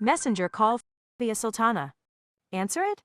Messenger call via Sultana. Answer it?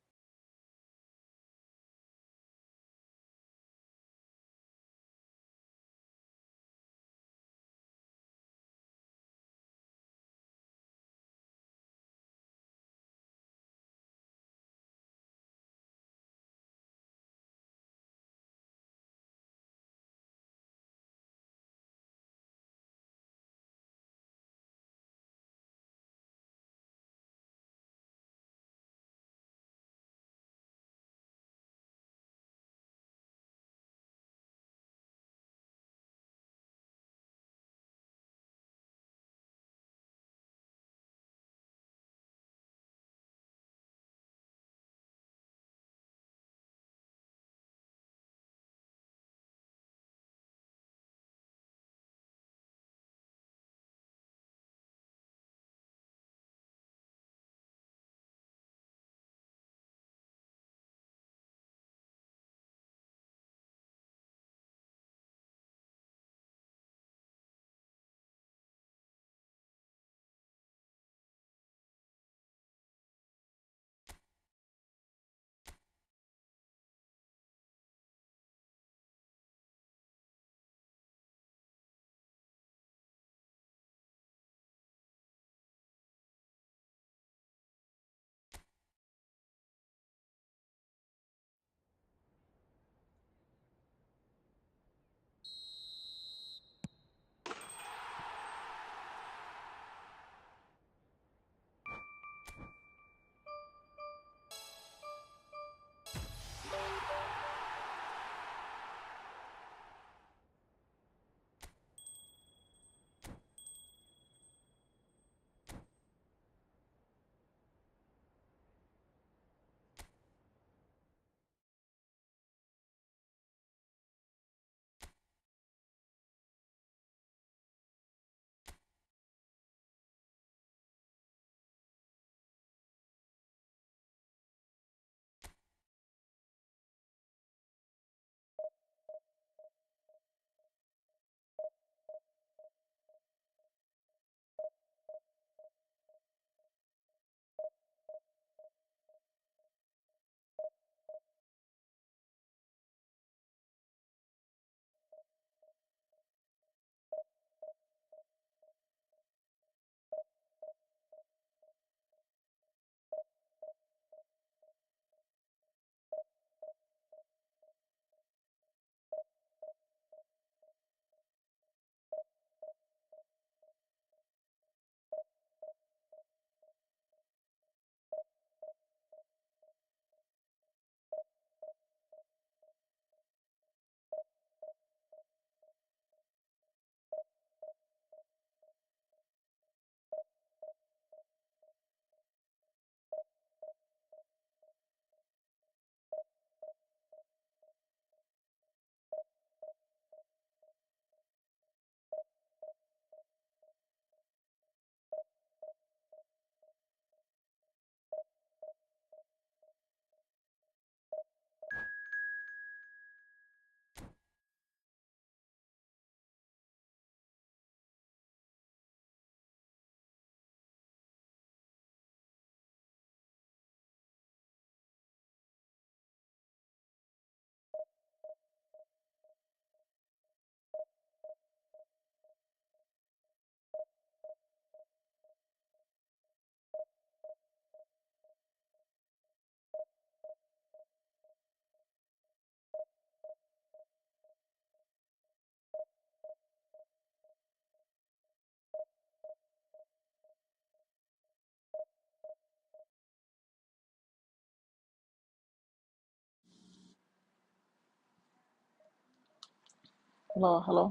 Hello, hello.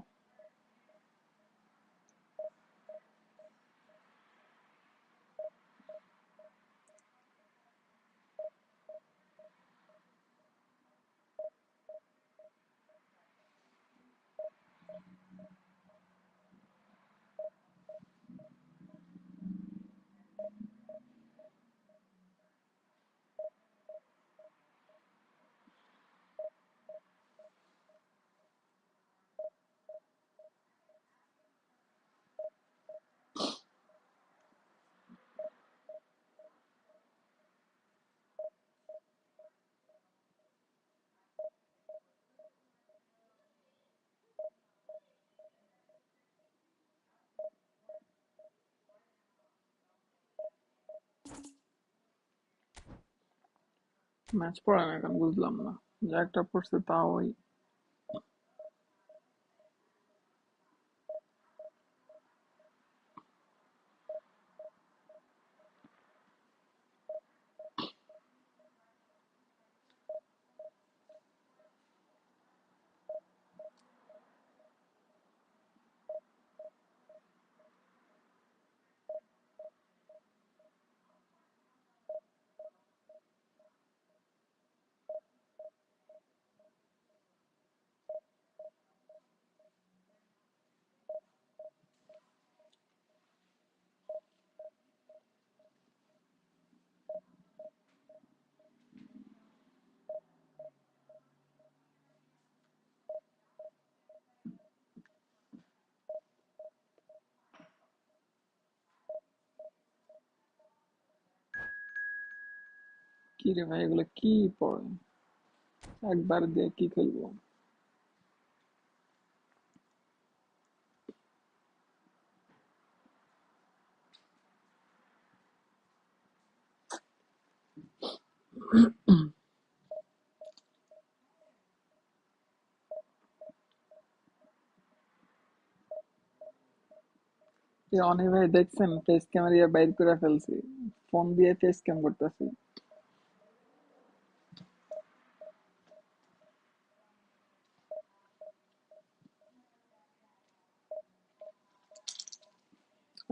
Match পড়ে না কেন বুঝলাম না, যে একটা পড়ছে তাও ওই। কি রে ভাই, এগুলো কি পড়ে? একবার দিয়ে কি খেলবো? অনেক ভাই দেখছেন, ফেস ক্যামেরা বাইর করে ফেলছি, ফোন দিয়ে ফেস ক্যাম করতেছি।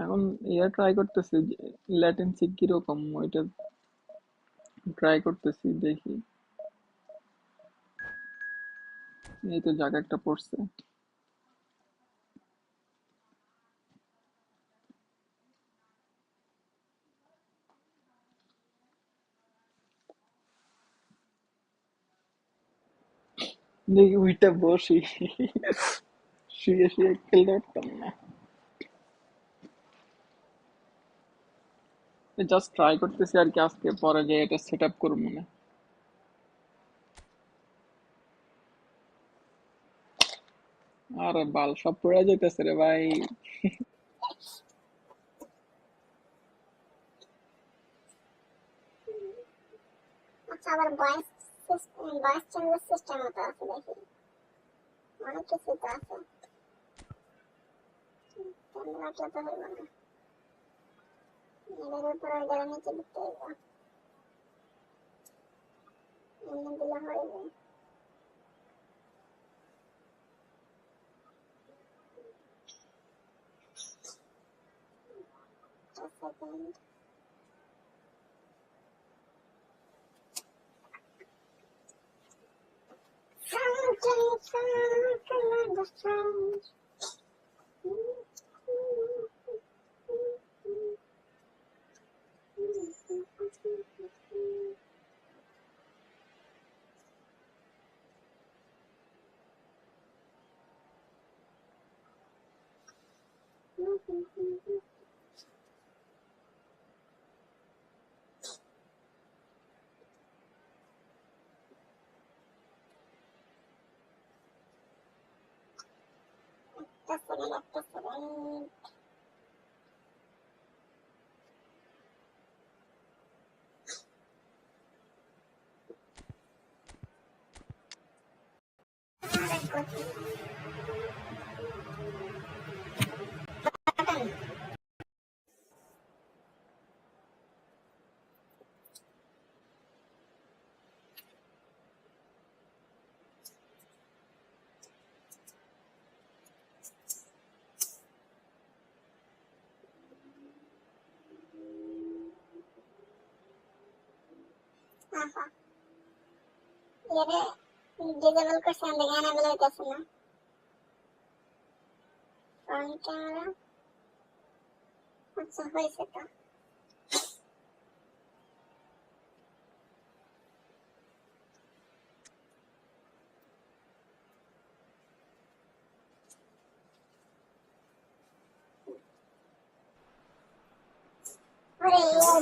এখন ট্রাই করতেছি, ল্যাটেন্সি কিরকম ওইটা ট্রাই করতেছি, দেখি। এই তো জায়গা একটা পড়ছে। দেখি ওইটা বসি, শুয়ে শুয়ে খেলতে পারতাম না। জাস্ট ট্রাই করতেছি আর কি, আজকে পরে যে এটা সেট আপ করবো না। আরে বাল সব পড়ে যাইতেছে রে ভাই। আচ্ছা, আবার ভয়েস ভয়েস চেঞ্জের সিস্টেমও তো আছে দেখি, অনেক কিছু তো আছে। কেমন রাখলে তো হইব না, এটার উপর ওইটার নিচে দিতে হইব, এমনি দিলে হইব। Second sometimes I understand. একটা সেকেন্ড আহা এরে ডিসেবল করছে আমি এনাবেল হইতাছে না ফ্রন্ট ক্যামেরা আচ্ছা হয়েছে তো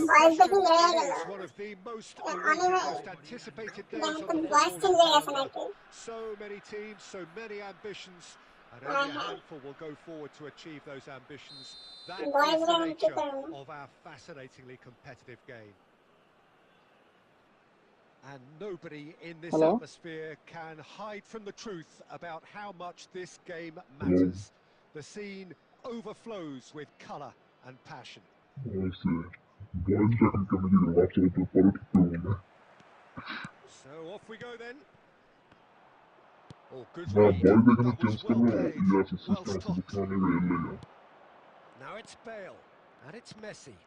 বয়স দেখি লড়ে গেল One of the most অনি awaited, ভাই most anticipated দেখেন days তো on the বয়স football চেঞ্জ হয়ে গেছে calendar. নাকি So many teams, so many ambitions, and হ্যাঁ only a হ্যাঁ handful will go forward to achieve those ambitions. That বয়স is the দেখেন কি nature করবো of our fascinatingly competitive game. And nobody in this Hello? atmosphere can hide from the truth about how much this game matters. The scene overflows with colour and passion. So off we go then. Oh, good read. That was well played, well stopped. Now it's Bale, and it's Messi.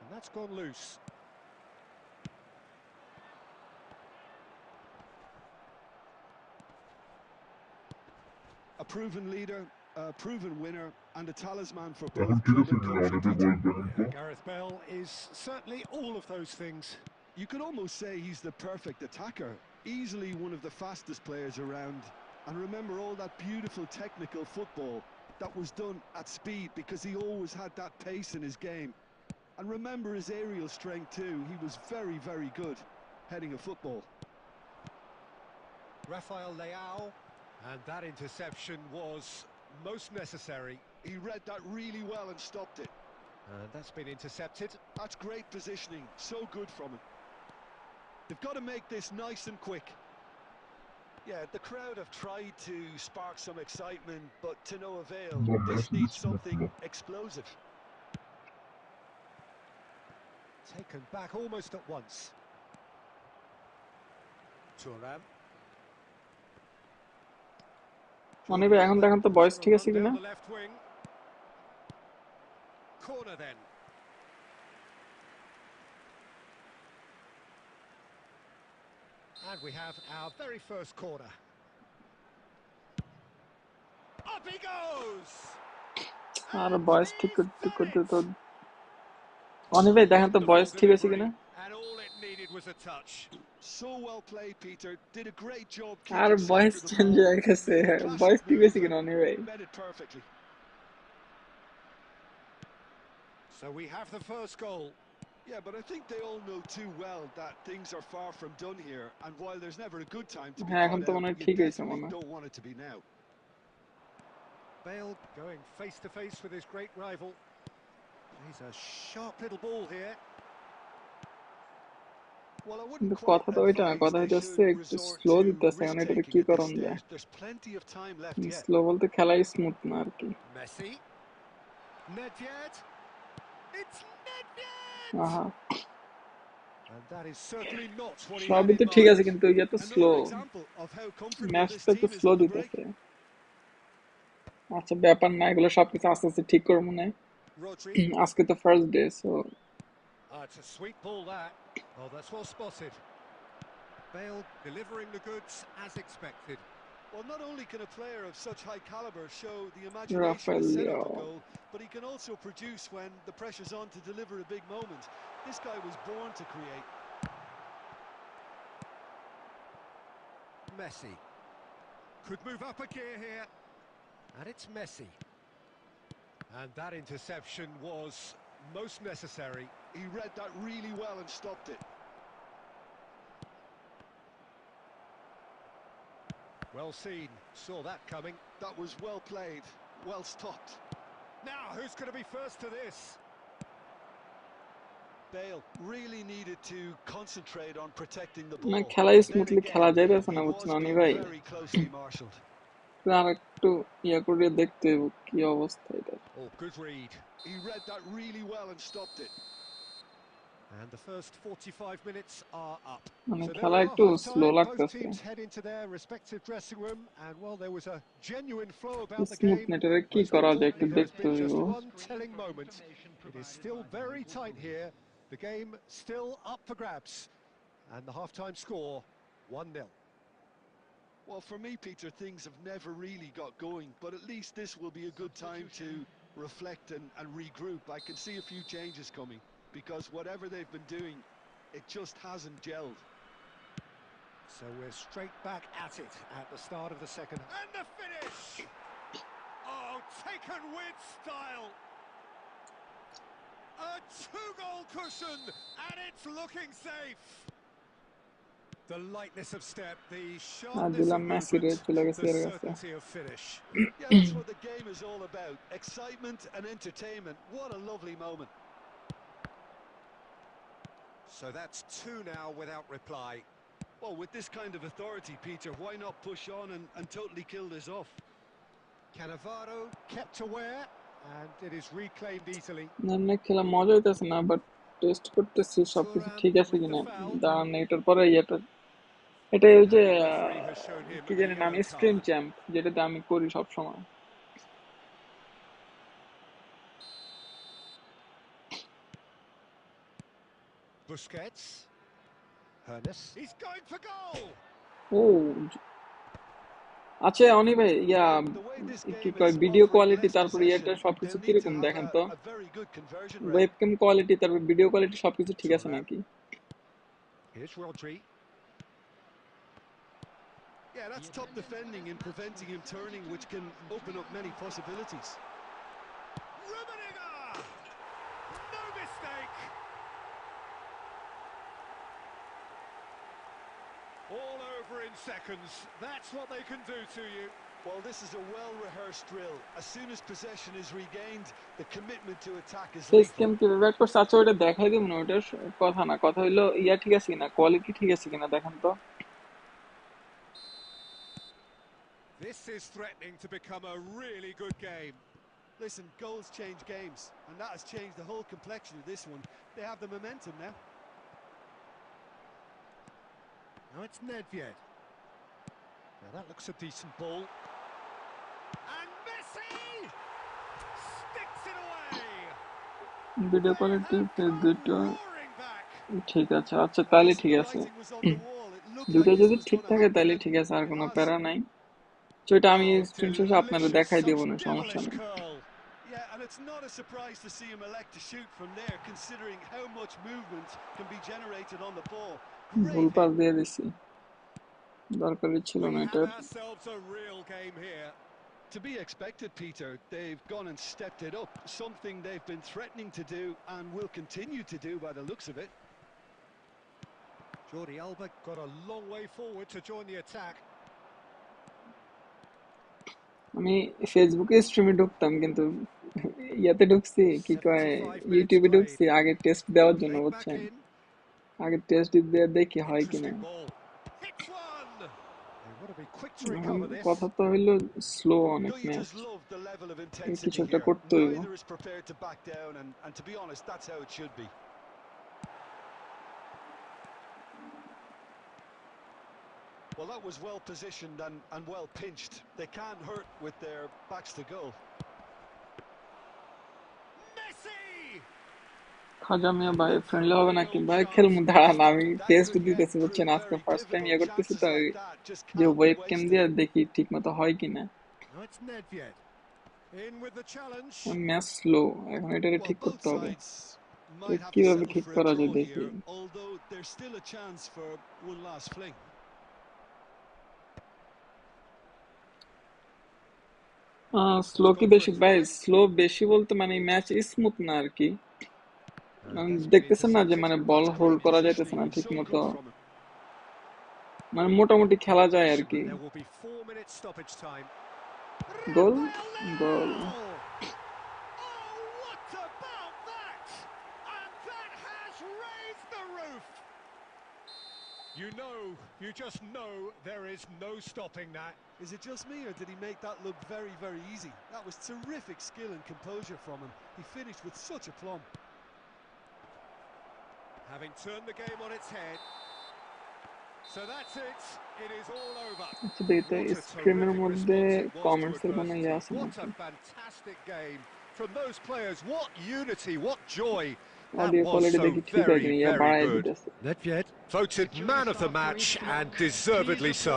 And that's gone loose. A proven leader, a proven winner, and a talisman for both club and country, Peter. Yeah, Gareth Bale is certainly all of those things. You could almost say he's the perfect attacker, easily one of the fastest players around. And remember all that beautiful technical football that was done at speed because he always had that pace in his game. And remember his aerial strength too. He was very, very good heading a football. Rafael Leao, and that interception was most necessary. He read that really well and stopped it. And that's been intercepted. That's great positioning, so good from him. They've got to make this nice and quick. Yeah, the crowd have tried to spark some excitement, but to no avail. This needs something explosive. Taken back almost at once. Thuram. অনি ভাই এখন দেখেন তো বয়স ঠিক আছে কিনা Down the left wing. Corner then. And we have our very first corner. Up he goes! R And বয়স ঠিক he's করতে done তো it! অনি ভাই দেখেন তো বয়স Wonderful ঠিক আছে delivery, কিনা and all it needed was a touch. So well played, Peter. Did a great job আর keeping বয়স centre of the change ball. হয়ে গেছে Made a classic বয়স ঠিক move আছে কিনা and অনি ভাই met it perfectly. So we have the first goal. Yeah, but I think they all know too well that things are far from done here. And while there's never a good time to be হ্যাঁ এখন caught তো out, মনে হয় you ঠিক হয়েছে definitely মনে হয় don't want it to be now. Bale going face to face with his great rival. He's a sharp little ball here. Well, I কিন্তু wouldn't quite কথা তো ওইটা না advise কথা they হইতেছে should একটু resort স্লো to দিতেছে এখন এটাতে risk-taking কি at this করণ যায় stage. There's plenty of time left yet. Slow বলতে খেলাই স্মুথ না আর কি Messi. Nedved. It's Nedved! আহা And that is certainly not what he had সবই in তো ঠিক আছে mind. কিন্তু ইয়ে তো slow Another example of how comfortable this ম্যাচটা তো team is slow on the break. দিতেছে আচ্ছা ব্যাপার না এগুলো সবকিছু আস্তে আস্তে ঠিক করবো মনে হয় Rodri. আজকে তো first day so It's a sweet ball that. Oh, that's well spotted. Bale delivering the goods as expected. Well, not only can a player of such high caliber show the imagination to Rafael set up Leao a goal, but he can also produce when the pressure's on to deliver a big moment. This guy was born to create. Messi. Could move up a gear here. And it's Messi. And that interception was most necessary. He read that really well and stopped it. Well seen. Saw that coming. That was well played, well stopped. Now, who's going to be first to this? Bale really needed to concentrate on protecting the না ball. খেলাই Then smoothly again, খেলা যাইতেছে he না was বুঝছেন অনি being ভাই very closely marshalled. আর একটু ইয়া করে দেখতে হইব কি অবস্থা এটা Oh, good read. He read that really well and stopped it. And the first 45 minutes are up. মানে So there খেলা we are, একটু স্লো half-time. Both লাগতেছে teams head into their respective dressing room, and well, there was a genuine flow about the smooth game. নেটে কি Most করা যায় একটু importantly, there's দেখতে been হইব just one telling moment. It is still very tight here The game still up for grabs, and the half-time score 1-0. Well, for me, Peter, things have never really got going, but at least this will be a good time to reflect and regroup. I can see a few changes coming, because whatever they've been doing, it just hasn't gelled. So we're straight back at it at the start of the second. And the finish! Oh, taken with style! A two-goal cushion, and it's looking safe! The lightness of step, the sharpness দিলাম of Messi রে movement, চলে গেছে the এর কাছে certainty of finish. Yeah, that's what the game is all about. Excitement and entertainment. What a lovely moment. So that's 2 now without reply. Well, with this kind of authority, Peter, why not push on and totally kill this off? Cannavaro kept aware, and it is reclaimed easily. এমনি খেলা মজা হইতেছে না but test করতেছি সবকিছু ঠিক আছে কিনা দাঁড়ান এটার পরে এটা ওই যে The referee has shown him কি a জানি নাম yellow স্ক্রিন card. চ্যাম্প যেটাতে আমি করি সব সময় Busquets. Hernes. He's going for goal! ও আচ্ছা অনি ভাই ইয়া The way this কি game কয় is video offering quality less তারপর possession, ইয়াটা সবকিছু they'll need to কিরকম have দেখেন তো a very good conversion rate. Webcam quality তারপর ভিডিও কোয়ালিটি সবকিছু ঠিক আছে Thuram. নাকি Here's Rodri. Yeah, that's top defending and preventing him turning, which can open up many possibilities. Rummenigge! No mistake! All over in seconds. That's what they can do to you. Well, this is a well-rehearsed drill. As soon as possession is regained, the commitment to attack is face lethal. ক্যাম কিভাবে bat করছে আচ্ছা ওটা দেখাই দিব না ওটার কথা না কথা হইলো ইয়া ঠিক আছে কিনা কোয়ালিটি ঠিক আছে কিনা দেখেন তো This is threatening to become a really good game. Listen, goals change games, and that has changed the whole complexion of this one. They have the momentum now. Now it's Nedved. Now that looks a decent ball. And Messi sticks it away. Video They quality have come good roaring back. ঠিক আছে আচ্ছা তাহলে Listen, ঠিক the আছে writing was on the wall. It looked দুটো like this যদি was ঠিক going to থাকে happen, তাহলে and ঠিক আছে আর it কোনো has. প্যারা নাই তো এটা আমি Oh, স্ক্রিনশটে আপনাদের delicious, দেখাই দেব such না সমস্যা devilish নেই curl. Yeah, and it's not a surprise to see him elect to shoot from there, considering how much movement can be generated on the ball. ভুল Great পাস hit. দিয়ে দিছি দরকারই ছিল We না have এটার ourselves a real game here. To be expected, Peter. They've gone and stepped it up, something they've been threatening to do and will continue to do by the looks of it. Jordi Alba got a long way forward to join the attack. আমি ফেসবুকে স্ট্রিমে ঢুকতাম কিন্তু ইয়াতে ঢুকছি কি কয় 75 minutes ইউটিউবে played. ঢুকছি আগে টেস্ট দেওয়ার জন্য Played back বুঝছেন in. আগে টেস্ট দিয়ে দেখি হয় কিনা Interesting ball. Hits one. They want to be quick to এখন recover this. কথা তো হইলো স্লো অনেক Don't you match just love the level of কিছু intensity একটা here? করতে হইব Neither is prepared to back down, and to be honest, that's how it should be. Well, that was well positioned and well pinched. They can't hurt with their backs to goal. Messi! খাজা মিয়া ভাই With a friendly হবে real নাকি ভাই chance খেলমু to দাঁড়ান stop. আমি That test could দিতেছি get বুঝছেন prove আজকে very first time ইয়ে difficult. করতেছি Chances তো like that just যে can't be ওয়েব ক্যাম দিয়ে wasted. দেখি ঠিক মতো হয় কিনা Now it's Nedved. In with the challenge. Match slow এখন এটাকে Well, ঠিক both করতে হবে sides তো might have to কিভাবে settle ঠিক for a করা draw যায় দেখি here, although there's still a chance for one last fling. Slow He's কি gone for বেশি a ভাই throw-in. স্লো বেশি বলতে মানে ম্যাচ স্মুথ না আর কি And that's been দেখতেছেন না যে intercepted. মানে বল That's হোল্ড great করা positioning যাইতেছে না and ঠিক so মতো good from him. মানে মোটামুটি খেলা যায় আর কি And there will be 4 minutes stoppage time. Goal Rafael goal Leao! Oh, what about that? And that has raised the roof. You just know there is no stopping that. Is it just me, or did he make that look very, very easy? That was terrific skill and composure from him. He finished with such aplomb. Having turned the game on its head. So that's it. It is all over. আচ্ছা দেখি তো What a স্ক্রিমের terrific মধ্যে response it was to comments এর কোনো ইয়ে adversity. আছে What নাকি a fantastic game from those players. What unity, what joy. That audio was quality so দেখি ঠিক আছে very, কিনা, ইয়া very বাড়ায় good. দিতেছে। Nedved voted man of the match and deservedly so.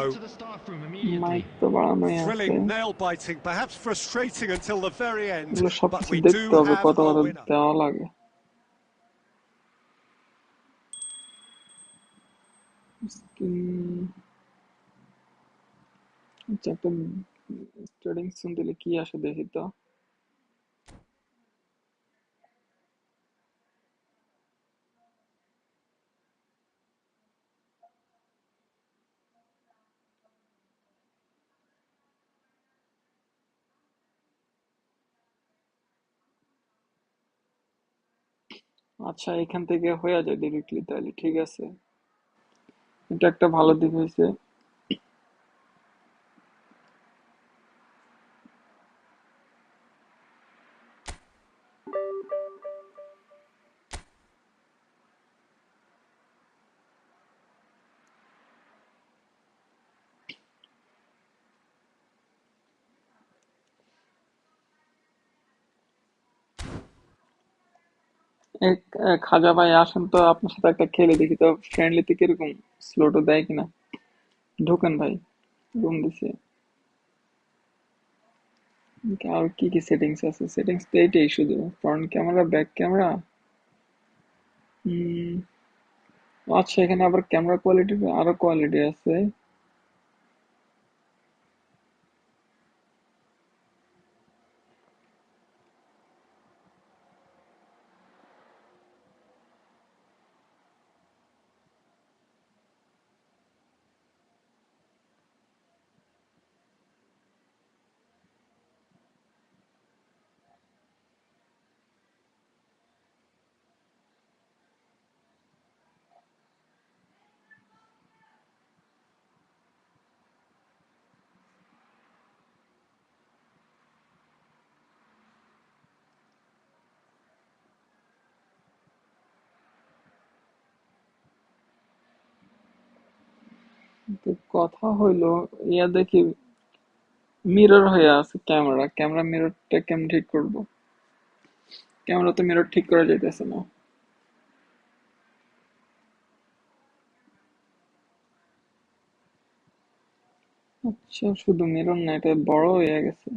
Mic তো বাড়ানোই আছে, Thrilling, nail-biting, perhaps frustrating until the very end, এগুলো but সবকিছু we do দেখতে হবে, have কত our কথা winner. দেওয়া লাগে। আচ্ছা, একটা ট্রেডিং সুন দিলে কি আসে দেখি তো। আচ্ছা, এখান থেকে হয়ে যায় ডিরেক্টলি, তাহলে ঠিক আছে, এটা একটা ভালো দিক হয়েছে। খাজা ভাই আসেন তো, আপনার সাথে একটা খেলে দেখি তো ফ্রেন্ডলিতে কিরকম স্লোটো দেয় কিনা। ঢোকেন ভাই, রুম দিছে। আর কি কি সেটিংস আছে? সেটিংস তো এইটাই শুধু, ফ্রন্ট ক্যামেরা, ব্যাক ক্যামেরা। আচ্ছা, এখানে আবার ক্যামেরা কোয়ালিটি আরো কোয়ালিটি আছে। তো কথা হইলো, ইয়া দেখি মিরর হয়ে আছে ক্যামেরা, ক্যামেরা মিররটা কেমন ঠিক করব? ক্যামেরা তো মিরর ঠিক করা যাইতেছে না। আচ্ছা, শুধু মিরর না, এটা বড় হয়ে গেছে।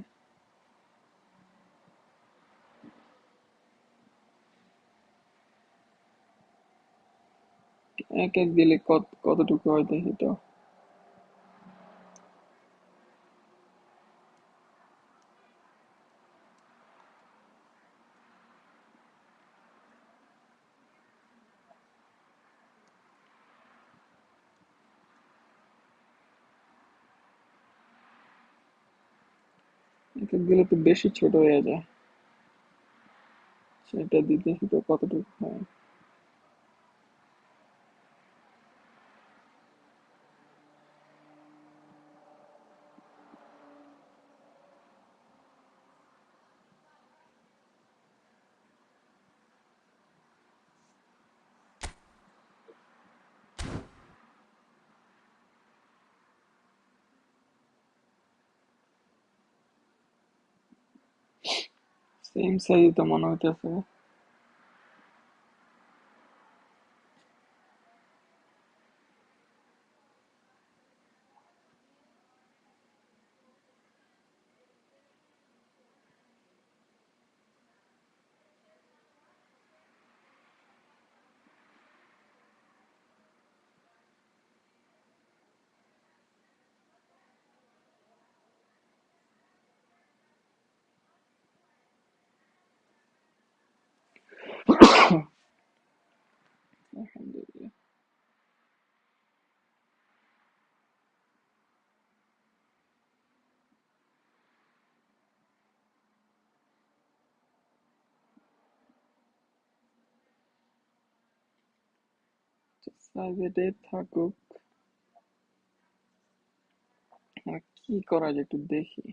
এক এক দিলে কতটুকু হয় দেখি তো। এক এক দিলে তো বেশি ছোট হয়ে যায়। সেটা দিয়ে দেখি তো কতটুকু হয়। সেম সাইজ তো মনে হইতেছে। আলহামদুলিল্লাহ। সাইজ এটাই থাকুক। আর কি করা যায় একটু দেখি।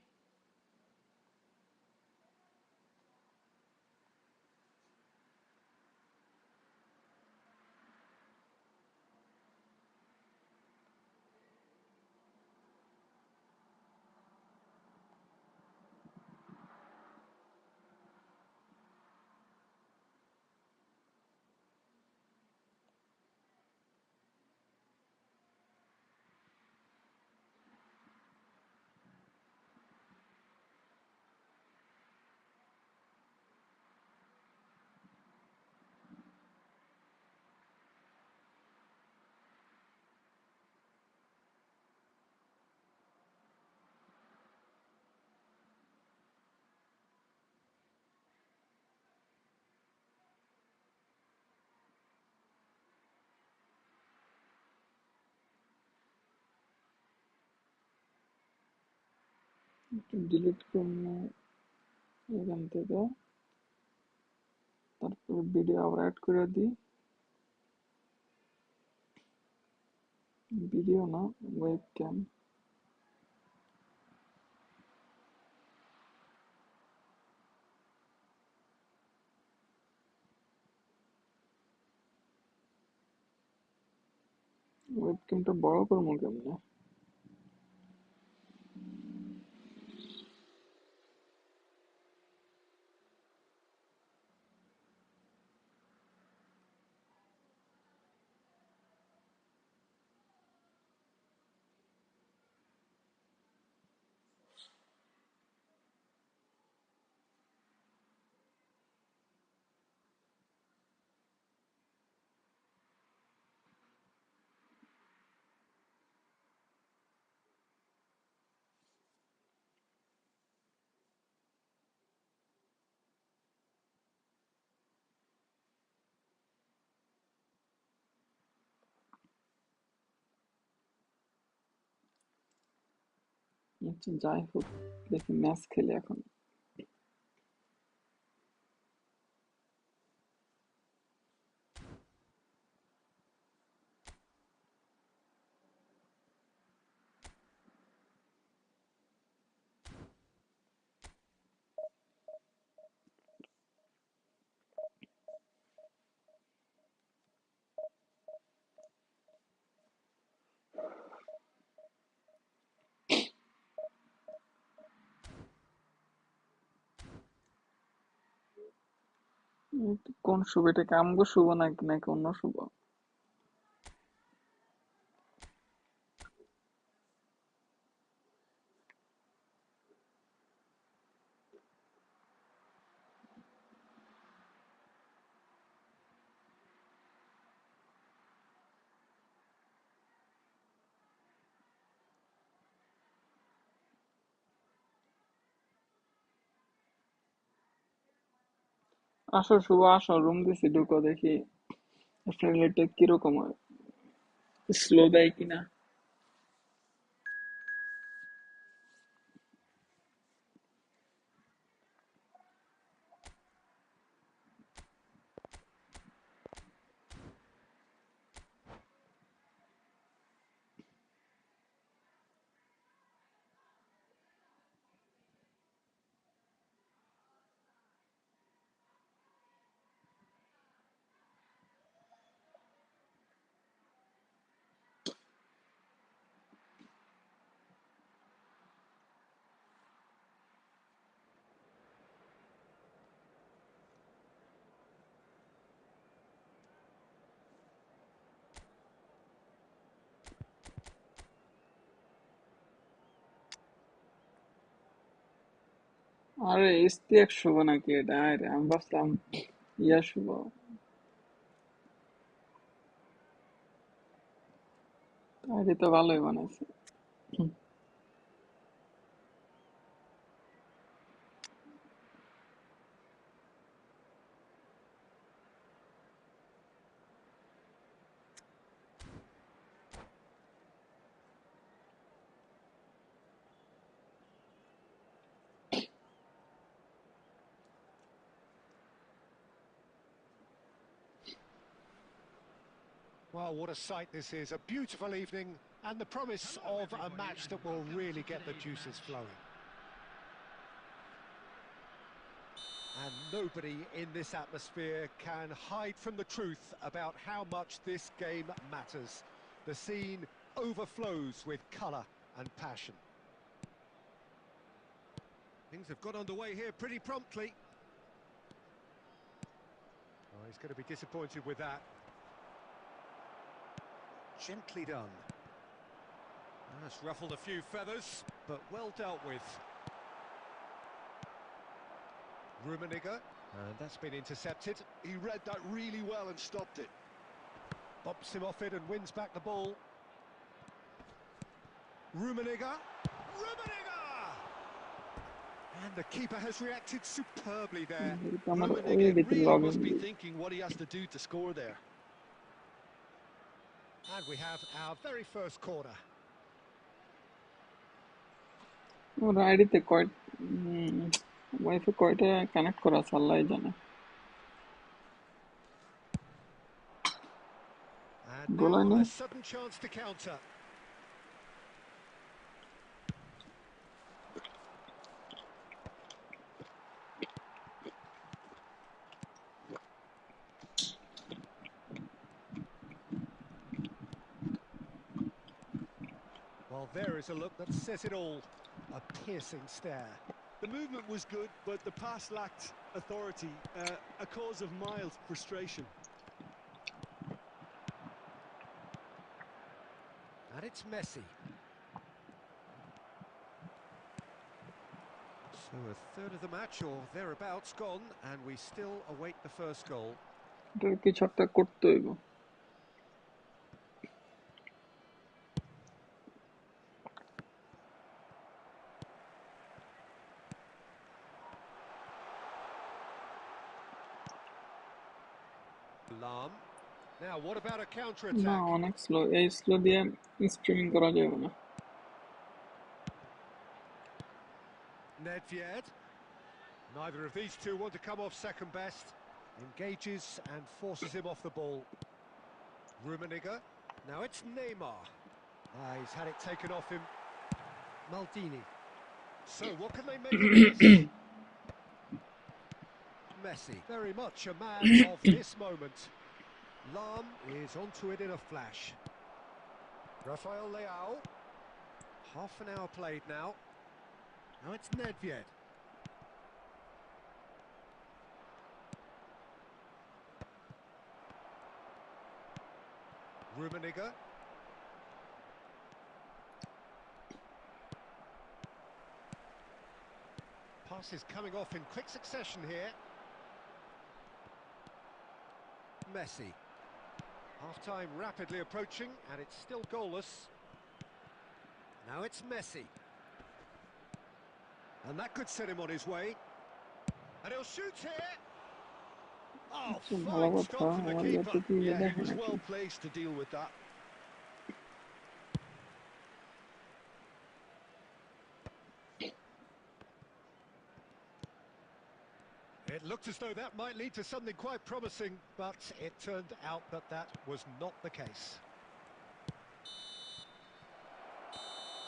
ডিলিট করবো এখান থেকে, তারপর ভিডিও আবার অ্যাড করে দিই। ভিডিও না, ওয়েবক্যাম। ওয়েবক্যামটা বড় করবো কেমনে? আচ্ছা যাই হোক, দেখি ম্যাচ খেলি এখন। কোন শুভ, এটা কি আমগো শুভ নাকি নাকি অন্য শুভ? আসো শুভ, আসো, রুম দিছি, ঢুকো, দেখি ফ্রেন্ডলিটা কিরকম হয়, স্লো দেয় কিনা। আরে ইস্তিয়াক শুভ নাকি এটা? আরে আমি ভাবছিলাম ইয়া শুভ। আরে তো ভালোই বানাইছে। Well, what a sight this is. A beautiful evening and the promise of a match that will really get the juices flowing. And nobody in this atmosphere can hide from the truth about how much this game matters. The scene overflows with colour and passion. Things have got underway here pretty promptly. Oh, he's going to be disappointed with that. Gently done. That's ruffled a few feathers, but well dealt with. Rummenigge, and that's been intercepted. He read that really well and stopped it. Bumps him off it and wins back the ball. Rummenigge. Rummenigge! And the keeper has reacted superbly there. আমার ওই Rummenigge দিকে really log in must be দিই। thinking what he has to do to score there. And we have our very first corner. ওর আইডিতে wifi কয়টা connect করা আছে আল্লাহই জানে। And গোল হয় now নাই? a sudden chance to counter. Well, there is a look that says it all. A piercing stare. The movement was good, but the pass lacked authority, a cause of mild frustration. And it's Messi. So a third of the match or thereabouts gone, and we still await the first goal. এটার কিছু একটা করতে হইব। Lam. Now, what about a না, counter-attack? অনেক slow. এই slow দিয়ে streaming করা যাবে না। Nedved. Neither of these two want to come off second best. Engages and forces him off the ball. Rummenigge. Now it's Neymar. He's had it taken off him. Maldini. So what can they make of this? Messi. Very much a man of this moment. Lam is onto it in a flash. Rafael Leao. Half an hour played now. Now it's Nedved. Rummenigge. Passes coming off in quick succession here. Messi. Half-time rapidly approaching, and it's still goalless. Now it's Messi. And that could set him on his way. And he'll shoot here. Oh, ভালো fine কথা, stop from the আমার keeper. ইয়াতে কি Yeah, he দেখে was নাকি? well placed to deal with that. It looked as though that might lead to something quite promising, but it turned out that that was not the case.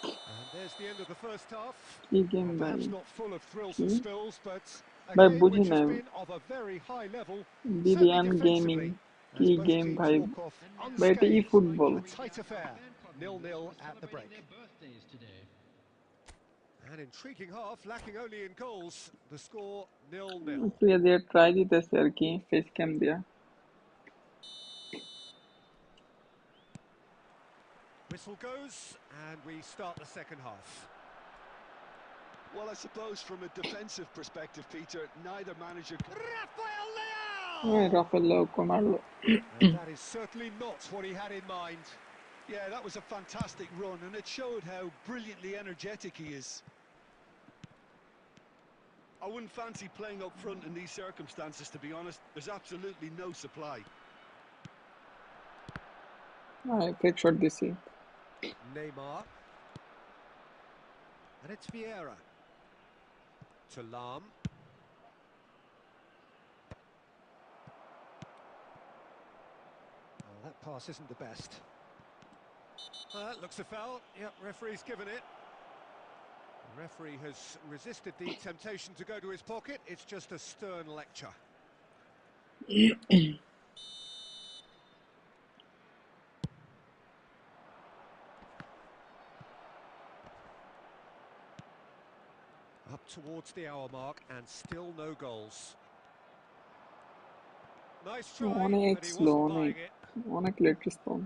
And there's the end of the first half. কি game Well, ভাই? perhaps not full of thrills কি? and spills, but a ভাই game বুঝি which has নাই। been of a very high level, certainly বিরিয়ান gaming defensively, কি as both game teams ভাই? walk off ভাই এটা ই unscathed. Football. A tight affair, 0-0 at the break. An intriguing half, lacking only in goals. The score 0-0. একটু ইয়ে দিয়ে try দিতেছে আর কি, ফেস ক্যাম দিয়া। Whistle goes, and we start the second half. Well, I suppose from a defensive perspective, Peter, neither manager can... Rafael ওই Leao! Rafael লাউকে মারলো। And that is certainly not what he had in mind. Yeah, that was a fantastic run, and it showed how brilliantly energetic he is. I wouldn't fancy playing up front in these circumstances, to be honest. There's absolutely no supply. Fake shot দিছি। Neymar. And it's Vieira. To Lam. Oh, that pass isn't the best. Looks a foul. Yep, referee's given it. The referee has resisted the temptation to go to his pocket. It's just a stern lecture. Up towards the hour mark and still no goals. Nice try, অনেক but he slow, wasn't অনেক buying it. অনেক late response.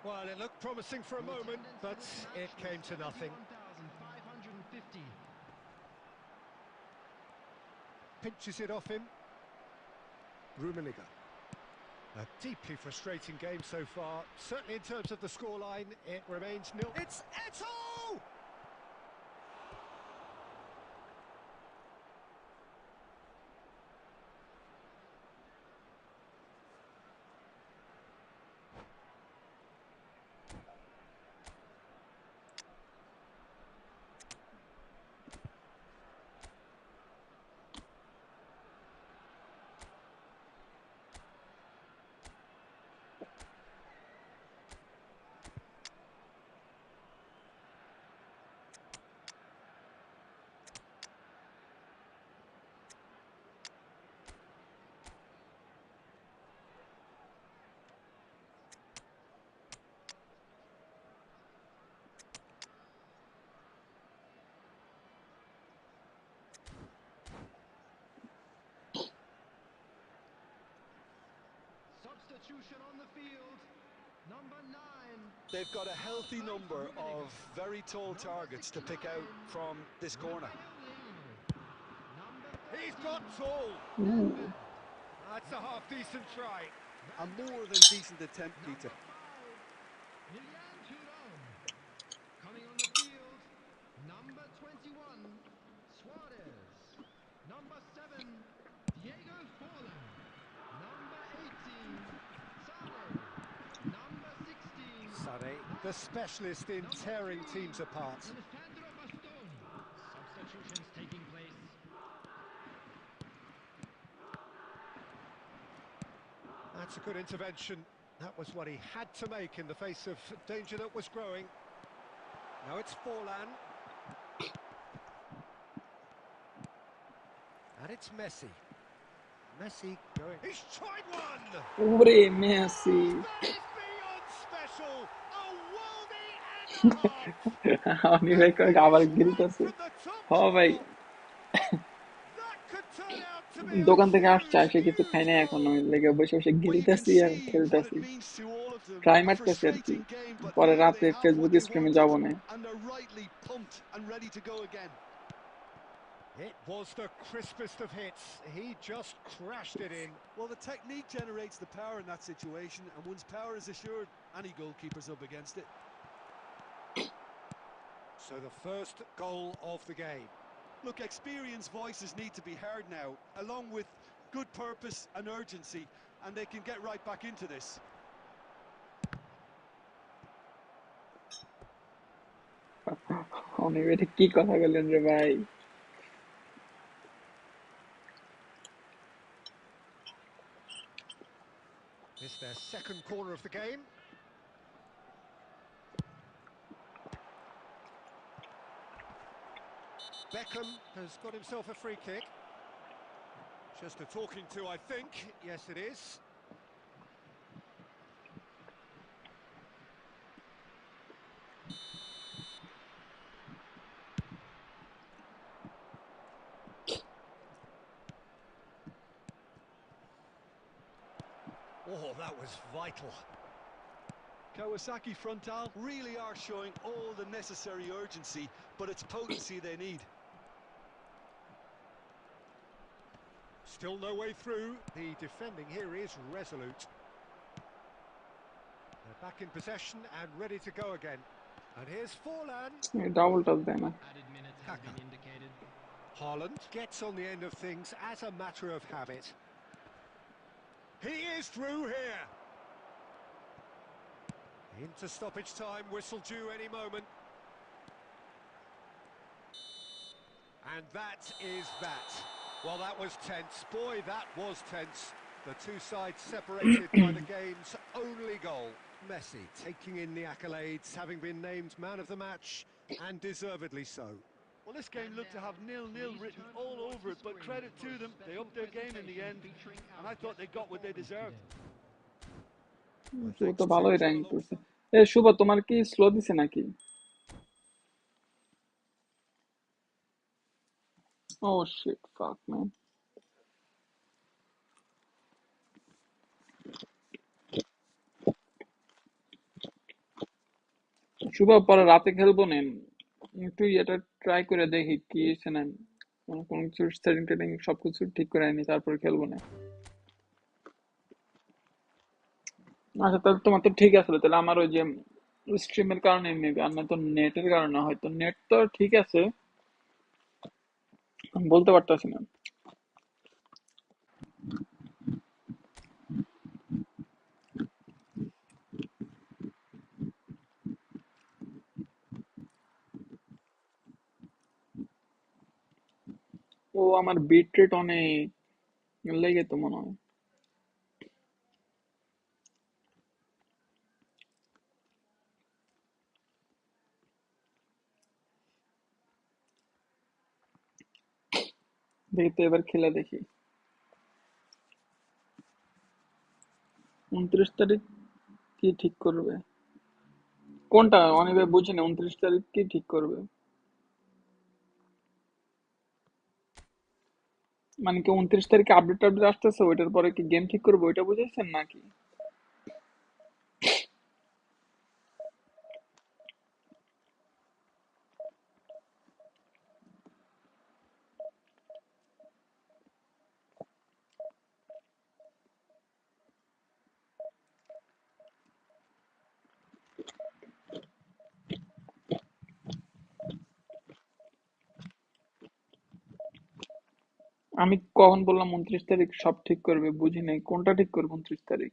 Well, it looked promising for a moment, but it came to nothing. Pinches it off him. Rummenigge. A deeply frustrating game so far. Certainly in terms of the scoreline, it remains nil. It's Eto'o! They've got a healthy number of very tall targets to pick out from this corner. He's got tall. Ooh. That's a half-decent try. A more than decent attempt, Peter. Coming on the field, number 21, Suarez. Number 7, Diego Forlan. Number 18, Sane. Number 16, Sane, the specialist in tearing teams apart. Alessandro Bastoni. Substitutions taking place. That's a good intervention. That was what he had to make in the face of danger that was growing. Now it's Forlan. And it's Messi. Messi going. He's tried one! ওরে Messi That is beyond special! A worldie and a half! আমি ভাই কয়েক আবার গিলতেছি From the top হ ভাই draw. That could turn out to be a দোকান থেকে আসছে huge, আসে কিছু খাই না huge এখনো goal. লেগে বসে বসে Well, you can গিলতেছি আর see what it খেলতেছি means to all of them. Try A মারতেছি আর কি frustrating game, but পরে now রাতে they have what Facebook they স্ট্রিমে wanted, যাবো না and they're rightly pumped and ready to go again. It was the crispest of hits. He just crashed it in. Well, the technique generates the power in that situation, and once power is assured, any goalkeeper's up against it. So the first goal of the game. Look, experienced voices need to be heard now, along with good purpose and urgency, and they can get right back into this. অনেক এটা কি কথা বললেন রে ভাই It's their second corner of the game. Beckham has got himself a free kick. Just a talking to, I think. Yes, it is. Oh, that was vital. Kawasaki frontal really are showing all the necessary urgency, but it's potency they need. Still no way through. The defending here is resolute. They're back in possession and ready to go again. And here's Forlan. Double touch দেয় না Added minutes has been indicated. Haaland gets on the end of things as a matter of habit. He is through here. Into stoppage time, whistle due any moment. And that is that. Well, that was tense. Boy, that was tense. The two sides separated by the game's only goal. Messi taking in the accolades, having been named man of the match, and deservedly so. Well, this game looked to have 0-0 written all over it, but credit to them, they upped their game in the end, and I thought they got what they deserved. শুভ তো ভালোই rank করছে এ শুভ তোমার কি slow দিছে নাকি ও sheet ফাক man শুভ পরে রাতে খেলবো না একটু এটা ট্রাই করে দেখি কি হয়েছে না কোন কিছু সেটিং টেটিং সবকিছু ঠিক করে আনি তারপরে খেলবো না আচ্ছা তাহলে তোমার তো ঠিক আছে তাহলে আমার ওই যে স্ট্রিমের কারণে মেবি আর না তো নেটের কারণে হয়তো নেট তো ঠিক আছে আমি বলতে পারতাছি না ও আমার বিট রেট অনেক লেগে তো মনে হয় দেখি তো এবার খেলে দেখি 29 তারিখ কি ঠিক করবে কোনটা অনেক বুঝি না 29 তারিখ কি ঠিক করবে মানে কি 29 তারিখে আপডেট আসতেছে ওইটার পরে কি গেম ঠিক করবো ওইটা বুঝাইছেন নাকি আমি কখন বললাম 29 তারিখ সব ঠিক করবে, বুঝি নাই কোনটা ঠিক করবে 29 তারিখ।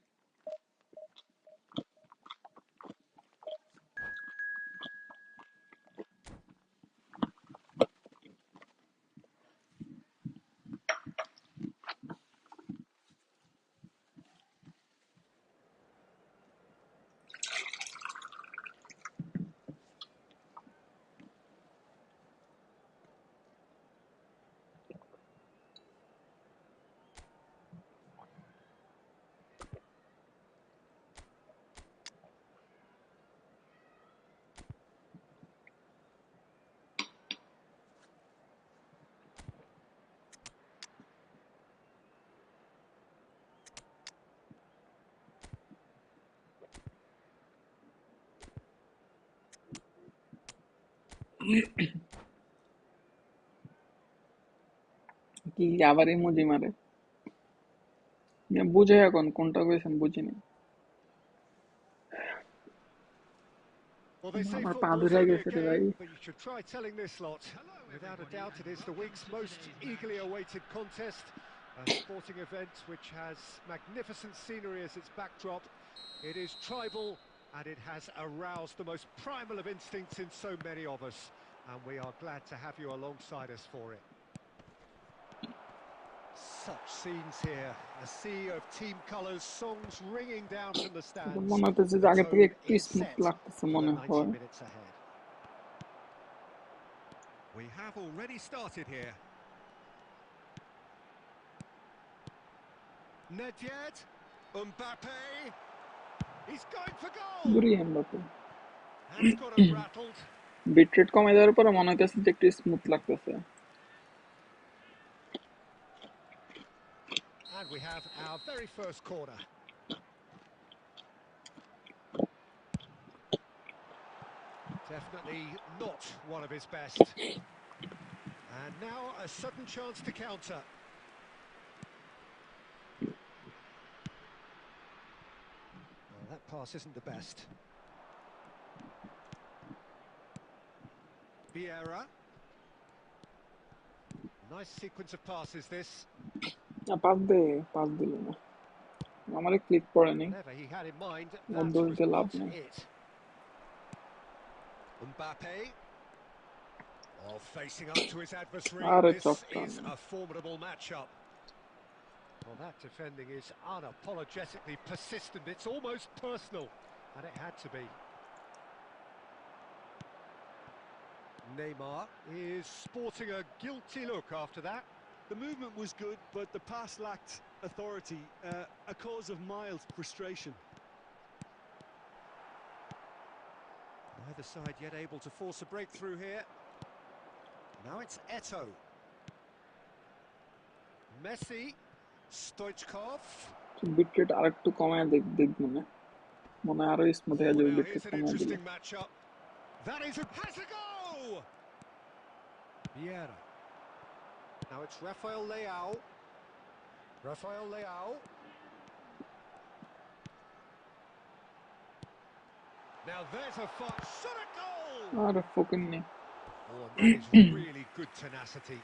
কি আবার ইমোজি মারে, বুঝে এখন কোনটা কইছেন বুঝিনি। Well, they say আমার পা football's ধরে only a গেছে রে ভাই। game, but you should try telling this lot. Without a doubt, it is the week's most eagerly awaited contest. A sporting event which has magnificent scenery as its backdrop. It is tribal and it has aroused the most primal of instincts in so many of us. And we are glad to have you alongside us for it. Such scenes here, a sea of team colours, songs ringing down from the stands. মনে হইতেছে যে The আগে থেকে tone একটু is smooth set লাগতেছে for মনে the 90 হয়। minutes ahead. We have already started here. Nedved, Mbappe, he's going for goal, দূরই Mbappe. and he's got him rattled. Bit rate কমে যাওয়ার পরে মনে হইতেছে যে একটু স্মুথ লাগতেছে। And we have our very first corner. Definitely not one of his best. And now a sudden chance to counter. Well, that pass isn't the best. Vieira. Nice sequence of passes this. Pass দিল না, আমারে click পড়েনি, Whatever he had in mind, or that দোষ was দিয়ে লাভ not নেই। it. Mbappe. Oh, facing up to his adversary. আরে This চক্কা is a formidable matchup. Well, that defending is unapologetically persistent. It's almost personal, and it had to be. Neymar is sporting a guilty look after that. The movement was good, but the pass lacked authority, a cause of mild frustration. Neither side yet able to force a breakthrough here. Now it's Eto'o. Messi, Stoichkov. Bit rate আরেকটু কমায় দেখবো না, মনে হয় আরো smooth হয়ে Oh, যাবে now bit rate here's an কমায় দিলে। interesting matchup. That is has a goal! Vieira. Now it's Rafael Leao. Rafael Leao. Now there's a shot at goal! আরে ফুকিং নেই। Oh, and that is really good tenacity.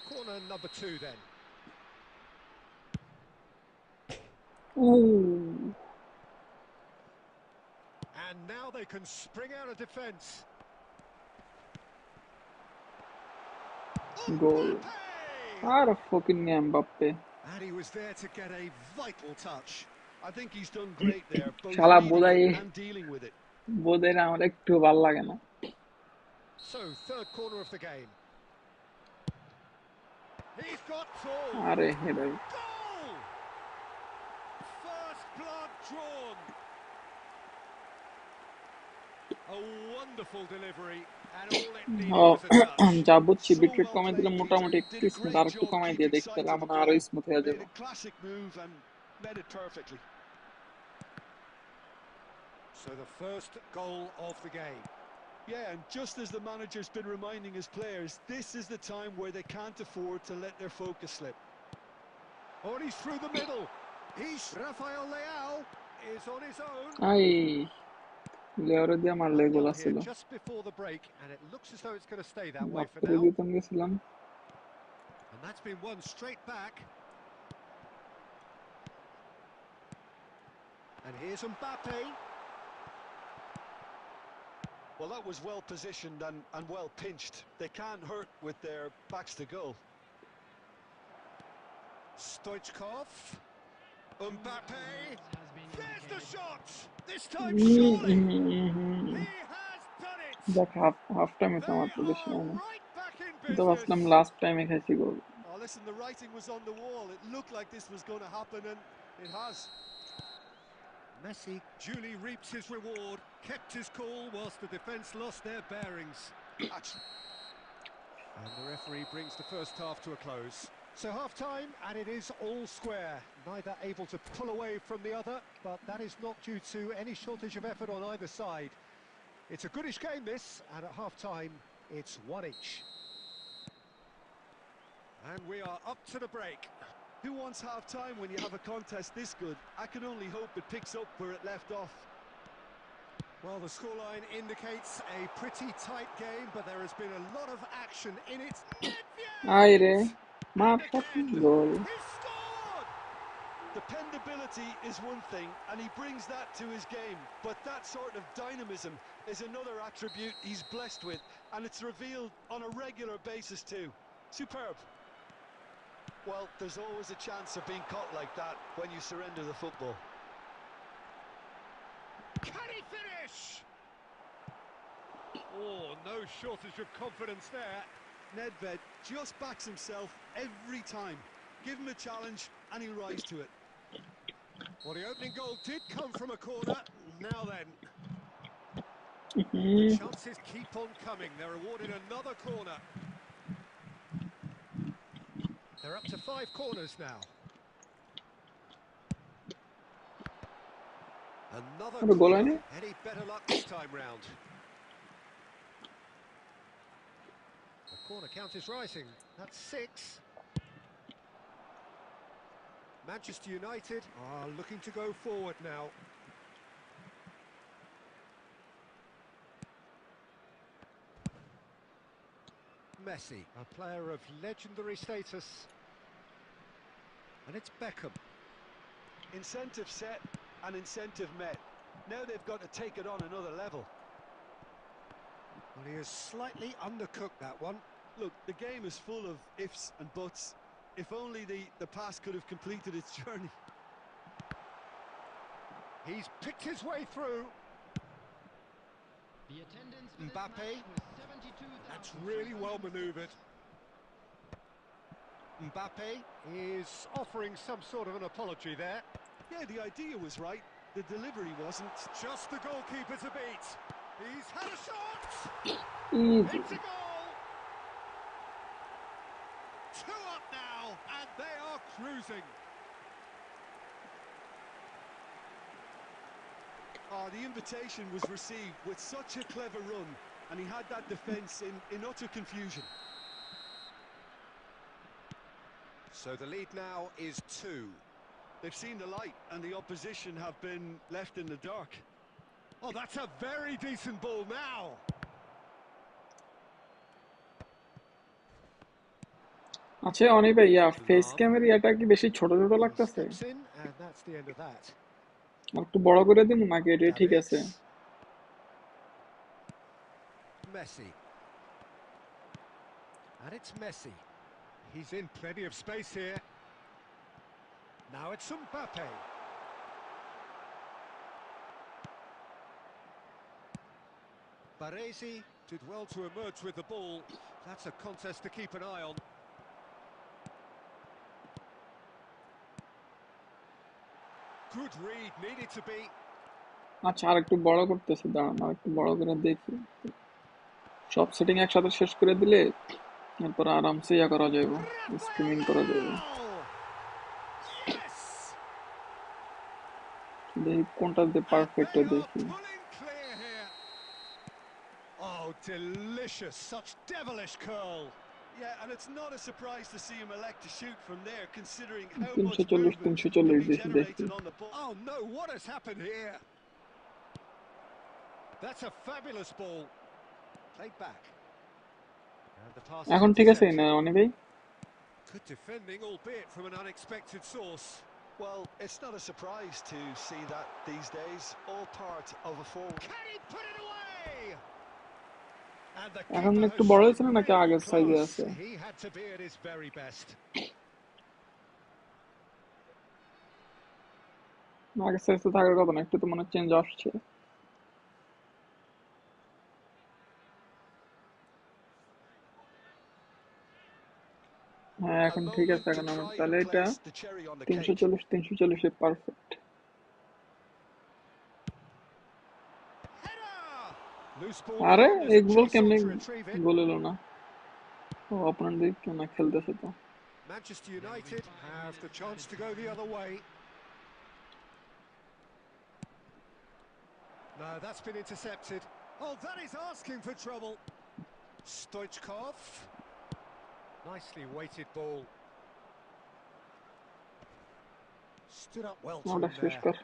Corner number 2 then. And now they can spring out of defence. গোল। আরে ফুকিং নেই Mbappe. And he was there to get a vital touch. I think he's done great there, both শালা reading it and dealing with it. বোধহয় আমার একটু ভালো লাগে না। So, third corner of the game. He's got full. আরে হে ভাই। Goal! First blood drawn. A wonderful delivery, and all it needed was a touch. যা বুঝছি So বিট রেট well কমাই দিলে played, মোটামুটি Peter. একটু Did a স্মুথ, great আর একটু job কমাই দিয়ে keeping দেখতে sight of মনে the হয় আরো goal. স্মুথ হয়ে Made যাবে। a classic move and met it perfectly. So the first goal of the game. Yeah, and just as the manager's been reminding his players, this is the time where they can't afford to let their focus slip. Oh, and he's through the middle. He's Rafael Leao is on his own. I লেয়ারে দিয়ে মারলে গোল 1-0 here আসছিল, just before the break, and it looks as though it's going to stay that way for বাপ্পারে now. দিতাম গেছিলাম। And that's been won straight back. And here's Mbappe. Well, that was well positioned and well pinched. They can't hurt with their backs to goal. Stoichkov. Mbappe. Has been There's the indicated. shot. This time, surely. দেখ He has done it. Half টাইমে তো They আমার তো বেশি are হয় না, right back in তো business. ভাবছিলাম লাস্ট টাইমে খাইছি গোল। Oh, listen, the writing was on the wall. It looked like this was going to happen, and it has. Messi duly reaps his reward, kept his cool whilst the defence lost their bearings. And the referee brings the first half to a close. So half-time, and it is all square. Neither able to pull away from the other, but that is not due to any shortage of effort on either side. It's a goodish game, this, and at half-time, it's one each. And we are up to the break. Who wants half-time when you have a contest this good? I can only hope it picks up where it left off. Well, the scoreline indicates a pretty tight game, but there has been a lot of action in it. আয় রে, মার And again, goal. he scored! Dependability is one thing, and he brings that to his game. But that sort of dynamism is another attribute he's blessed with, and it's revealed on a regular basis too. Superb. Well, there's always a chance of being caught like that when you surrender the football. Can he finish? Oh, no shortage of confidence there. Nedved just backs himself every time. Give him a challenge, and he'll rise to it. Well, the opening goal did come from a corner. Now then, hmm, chances keep on coming. They're awarded another corner. They're up to 5 corners now. Another ওটা গোল corner. হয়নি? Any better luck this time round? The corner count is rising. That's 6. Manchester United are looking to go forward now. Messi, a player of legendary status. And it's Beckham. Incentive set and incentive met. Now they've got to take it on another level. Well, he has slightly undercooked that one. Look, the game is full of ifs and buts. If only the pass could have completed its journey. He's picked his way through. The attendance for Mbappe. this match was 72,000. That's really well manoeuvred. Mbappe is offering some sort of an apology there. Yeah, the idea was right. The delivery wasn't. Just the goalkeeper to beat. He's had a shot. Easy. It's a goal. 2 up now, and they are cruising. Oh, the invitation was received with such a clever run, and he had that defence in utter confusion. So the lead now is 2. They've seen the light, and the opposition have been left in the dark. Oh, that's a very decent ball now. আচ্ছা অনেক ভাইয়া, face ক্যামের ইয়াটা কি বেশি ছোট ছোট লাগতেছে? Steps in, and that's the end of that. আর একটু বড় করে দিন নাকি এটা ঠিক আছে? Messi. And it's Messi. He's in plenty of space here. Now it's Mbappe. Baresi did well to emerge with the ball. That's a contest to keep an eye on. Good read, needed to be. আচ্ছা আর একটু বড় করতেছি, দাঁড়ান আর একটু বড় করে দেখি। সব সেটিং একসাথে শেষ করে দিলে এরপর আরামসে ইয়া করা যাবে, স্ক্রিমিং করা যাবে। Yes! দেখি কোনটা দিয়ে পারফেক্ট They are দেখি। pulling clear here. Oh, delicious! Such devilish curl. Yeah, and it's not a surprise to see him elect to shoot from there, considering how much 340 movement 340 can be দেখি দেখি। generated on the ball. Oh no, what has happened here? That's a fabulous ball. Played back. And the pass is এখন ঠিক আছে intercepted. না অনি ভাই? Good defending, albeit from an unexpected source. Well, it's not a surprise to see that these days, all part of a forward. Can he put it away? And the এখন keeper একটু has বড় showed হয়েছে না নাকি really আগের সাইজে close. আছে? He had to be at his very best. আগের সাইজ তো থাকার কথা না, একটু তো মনে চেঞ্জ আসছে। হ্যাঁ A এখন ঠিক moment আছে, to এখন আমার try তাহলে and এটা place the cherry on the cake. 340 perfect. Header! Loose ball আরে long as এই a গোল chase on কেমনে to retrieve it. গোল এলো না? ও অপোনেন্ট দিক কেন খেলতেছে তো। Manchester United have the chance to go the other way. No, that's been intercepted. Oh, that is asking for trouble. Stoichkov. Nicely weighted ball. Stood up well to ওটা him শেষ there. কর।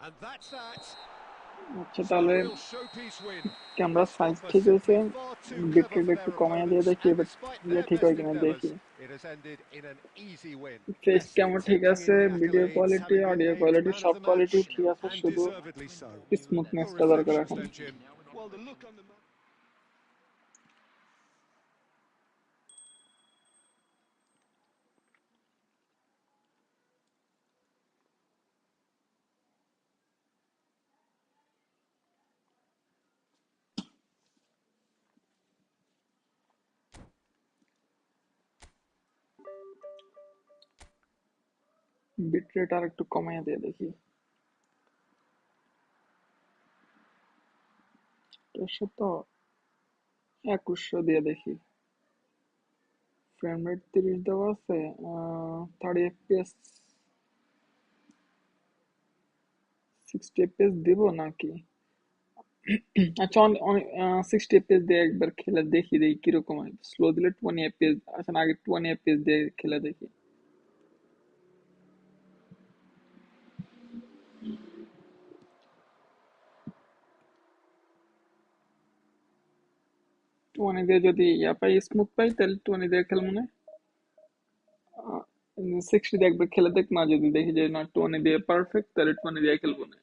And that's that. আচ্ছা So তাহলে a real showpiece win. Camera The size stopper ঠিক হয়েছে, simply far too bit clever rate for একটু their কমায় দিয়ে opponents, দেখি, and এবার despite ইয়ে their ঠিক হয় best কিনা endeavours, দেখি। it has ended in an easy win. Face Messi camera ঠিক taking আছে, in the video accolades, quality, having been audio named quality man of সব the কোয়ালিটি match, ঠিক আছে, and শুধু deservedly so. Your স্মুথনেসটা দরকার reflections এখন। then, Jim? Well, the look on the man. Bit rate আর একটু কমায় দিয়ে দেখি। এসে তো 2100 দিয়ে দেখি। ফ্রেম রেট 30 দেওয়া আছে, 30 fps 60 fps দিব নাকি? আচ্ছা 60 fps দিয়ে একবার খেলে দেখি কিরকম হয়। স্লো দিলে 20 fps, আচ্ছা না, আগে 20 fps দিয়ে খেলে দেখি। টোয়েন্টি দিয়ে যদি ইয়া পাই, স্মুথ পাই, তাহলে 20 দিয়ে খেল মনে হয়। 60 দিয়ে একবার খেলে দেখ, না যদি দেখি যে না 20 দিয়ে পারফেক্ট, তাহলে 20 দিয়ে খেলবো না।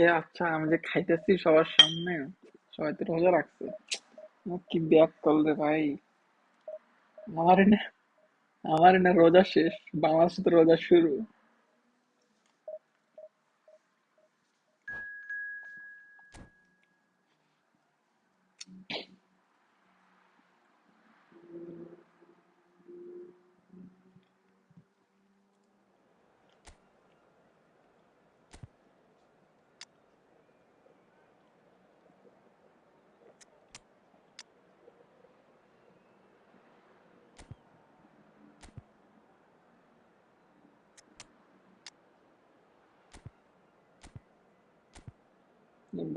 এ আচ্ছা, আমি যে খাইতেছি সবার সামনে, সবাই তো রোজা রাখছে, কি ব্যাক কল রে ভাই। আমার না আমার না রোজা শেষ, বাংলাদেশে তো রোজা শুরু।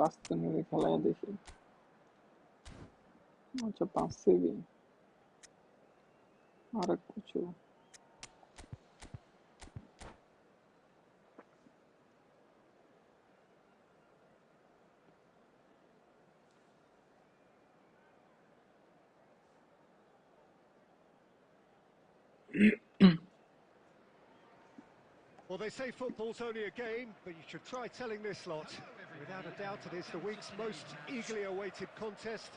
বাস্তব নিয়ে খেলায় দেখি। আচ্ছা 5 সিবি আর কিছু। Well, they say football's only a game, but you should try telling this lot. Without a doubt, it is the week's most eagerly awaited contest.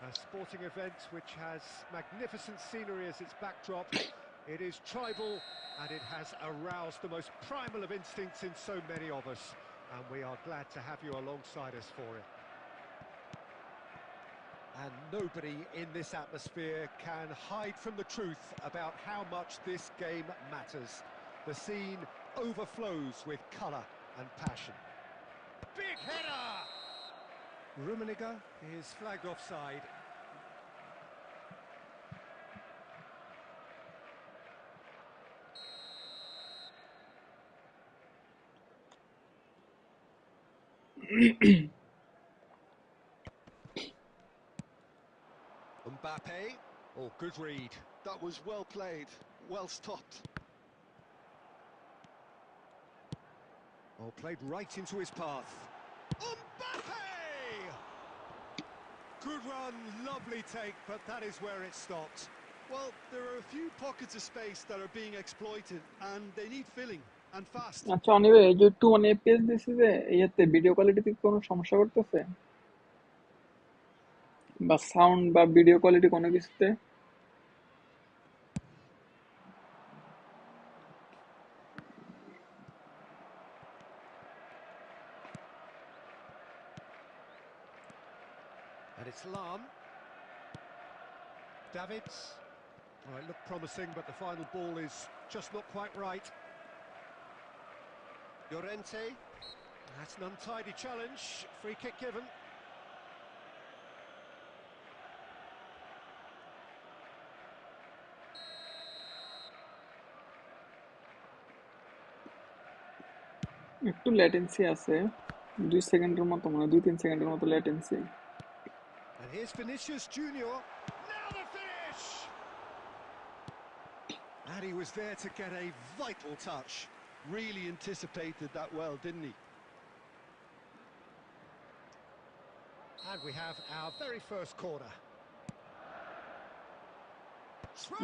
A sporting event which has magnificent scenery as its backdrop. It is tribal, and it has aroused the most primal of instincts in so many of us, and we are glad to have you alongside us for it. And nobody in this atmosphere can hide from the truth about how much this game matters. The scene overflows with colour and passion. Big header! Rummenigge is flagged offside. Mbappe. Oh, good read. That was well played, well stopped. Oh, played right into his path. Mbappe! Good run, lovely take, but that is where it stopped. Well, there are a few pockets of space that are being exploited, and they need filling, and fast. আচ্ছা অনিবে এই যে একটু মানে page দিছি যে ইয়াতে video কোয়ালিটিতে কোনো সমস্যা করতেছে বা সাউন্ড বা ভিডিও কোয়ালিটি কোনো কিছুতে? And it's Lam. Davids. Oh, it looked promising, but the final ball is just not quite right. Llorente. That's an untidy challenge. Free kick given. একটু ল্যাটেন্সি আছে, 2 সেকেন্ডের মতো, মানে 2-3 সেকেন্ডের মতো latency. And here's Vinicius Junior. Now the finish! And he was there to get a vital touch. Really anticipated that well, didn't he? And we have our very first corner.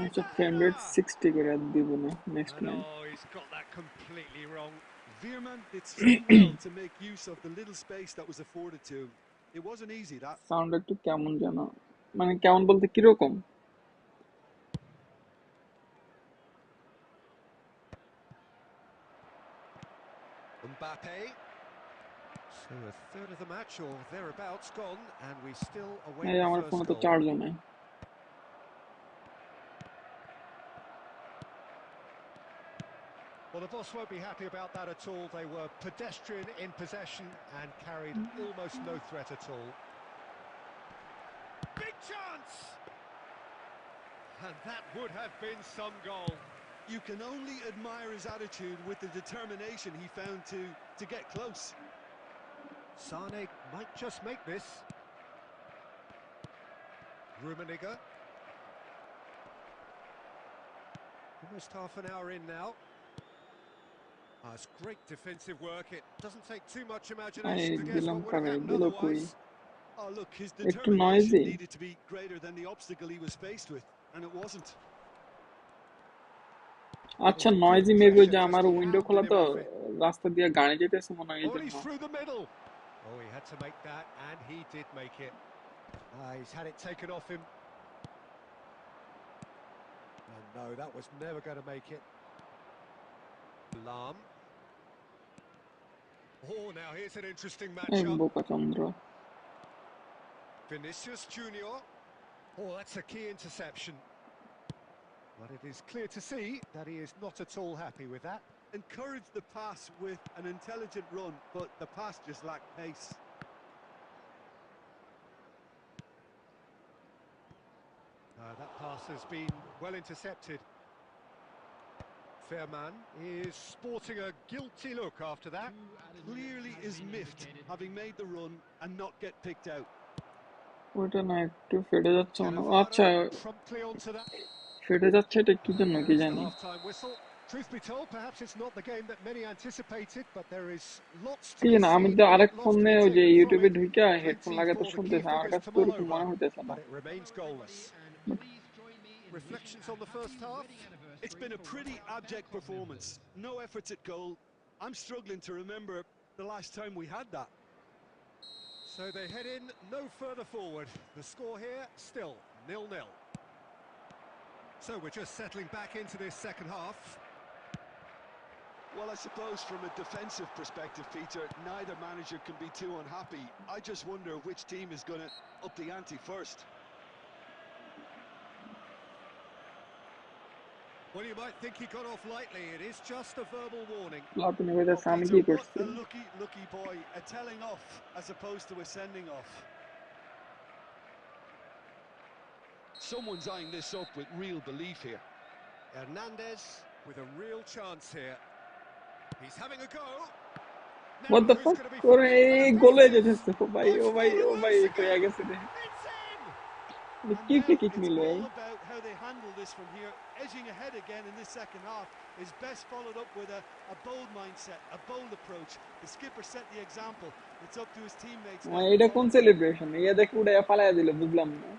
আচ্ছা frame rate 60 করে দিব না next And line. oh, he's got that completely wrong. Veerman did so well to make use of the little space that was afforded to him. It wasn't easy, that. Sound একটু কেমন যেন, মানে কেমন বলতে কিরকম? Mbappe. So a third of the match or thereabouts gone, and we still await এই the আমার first ফোনে তো goal. চার্জও নাই। Well, the boss won't be happy about that at all. They were pedestrian in possession and carried almost no threat at all. Big chance! And that would have been some goal. You can only admire his attitude with the determination he found to get close. Sane might just make this. Rummenigge. Almost half an hour in now. It's great defensive work. It doesn't take too much আরে imagination to guess দিলাম what would কারে, have happened দিল কই? otherwise. Oh, look, his একটু determination noisy. needed to be greater than the obstacle he was faced with, and it wasn't. আচ্ছা noisy maybe যে আমার window খোলা তো রাস্তা দিয়ে গাড়ি যেতেছে মনে হয় এই Oh, and জন্য। he's through the middle. Oh, he had to make that, and he did make it. He's had it taken off him. And no, that was never going to make it. Lam. Oh, now here's an interesting এই matchup. বোকা চন্দ্র। Vinicius Junior. Oh, that's a key interception. But it is clear to see that he is not at all happy with that. Encouraged the pass with an intelligent run, but the pass just lacked pace. That pass has been well intercepted. Fairman is sporting a guilty look after that. Clearly is miffed, having made the run and not get picked out. ওইটা না একটু ফেটে যাচ্ছে মনে হয়। আচ্ছা Cannavaro promptly onto that. ফেটে যাচ্ছে, এটা কি জন্য কি There's the জানি। half-time whistle. Truth be told, perhaps it's not the game that many anticipated, but there is lots to কি be জানি, আমি seen তো in আরেক it, lots to ফোনে be ওই যে taken from ইউটিউবে it. ঢুকে হেডফোন Plenty লাগাতে for the key শুনতেছে, আমার figures কাছে to তো mull ওরকম over, মনে হইতেছে না। but it remains goalless. Reflections on the first half? It's been a pretty abject performance. No efforts at goal. I'm struggling to remember the last time we had that. So they head in no further forward. The score here still 0-0. So we're just settling back into this second half. Well, I suppose from a defensive perspective, Peter, neither manager can be too unhappy. I just wonder which team is going to up the ante first. Well, you might think he got off lightly. It is just a verbal warning. প্লাটুনে কইতাছে আমি Peter, কি what করছি? a lucky boy. A telling off as opposed to a sending off. Someone's eyeing this up with real belief here. Hernandez with a real chance here. He's having a go. What Now the who's fuck? going to be ওরে fighting for the গোলে pieces? যেতেছে ও ভাই ও ভাই ও ভাই কইয়া গেছে রে It's in! And কি now ফ্রি কিক it's নিল all about how they handle this from here. Edging ahead again in this second half is best followed up with a bold mindset, a bold approach. The skipper set the example. It's up to his teammates now to এটা কোন follow. Celebration ইয়া দেখে উড়াইয়া পালাইয়া দিল বুঝলাম না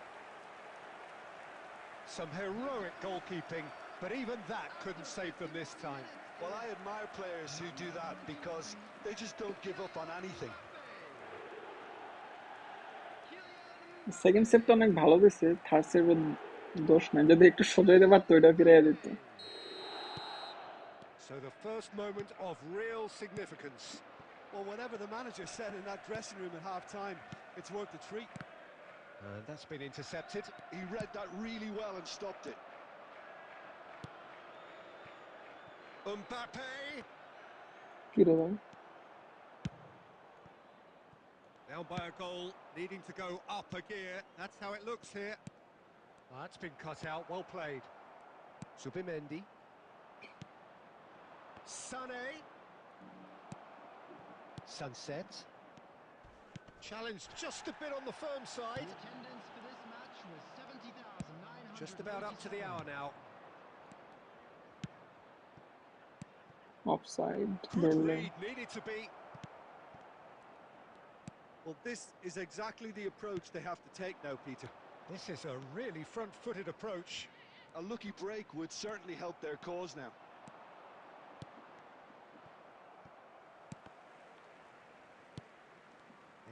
Some heroic goalkeeping, but even that couldn't save them this time. Well, I admire players who do that because they just don't give up on anything. Second সেটটা অনেক ভালো দিছে থার্ড সেটের দোষ নাই যদি একটু সজাইতে পারতো এটা ফিরাইয়া দিত So the first moment of real significance. Well, whatever the manager said in that dressing room at half-time, it's worth a treat. And that's been intercepted. He read that really well and stopped it. Mbappe. কি রে ভাই Down by a goal, needing to go up a gear. That's how it looks here. That's been cut out, well played. Subimendi. Sané. Sunset. Challenged just a bit on the firm side. Attendance for this match was 70,900. Just about up to the hour now. Offside Good ধরলেন lead needed to be. Well, this is exactly the approach they have to take now, Peter. This is a really front-footed approach. A lucky break would certainly help their cause now.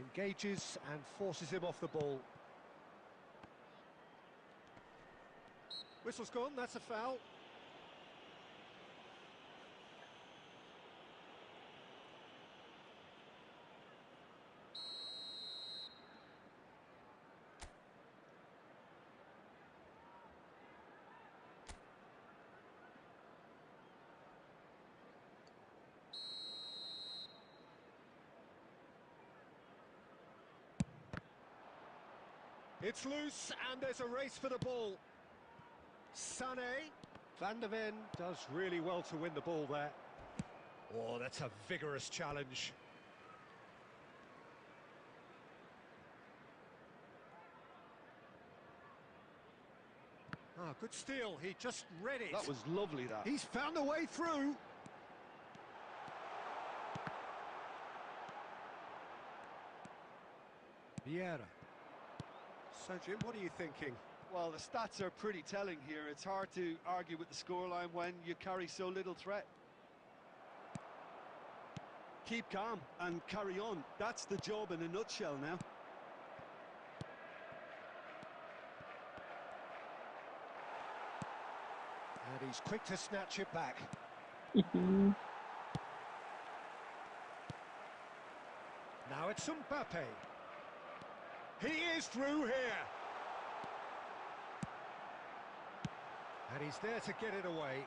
Engages and forces him off the ball. Whistle's gone, that's a foul. It's loose and there's a race for the ball. Sané. Van der Ven does really well to win the ball there. Oh, that's a vigorous challenge. Ah, good steal. He just read it. That was lovely, that. He's found a way through. Vieira. So, Jim, what are you thinking? Well, the stats are pretty telling here. It's hard to argue with the scoreline when you carry so little threat. Keep calm and carry on. That's the job in a nutshell now. And he's quick to snatch it back. Now it's Mbappe. He is through here. And he's there to get it away.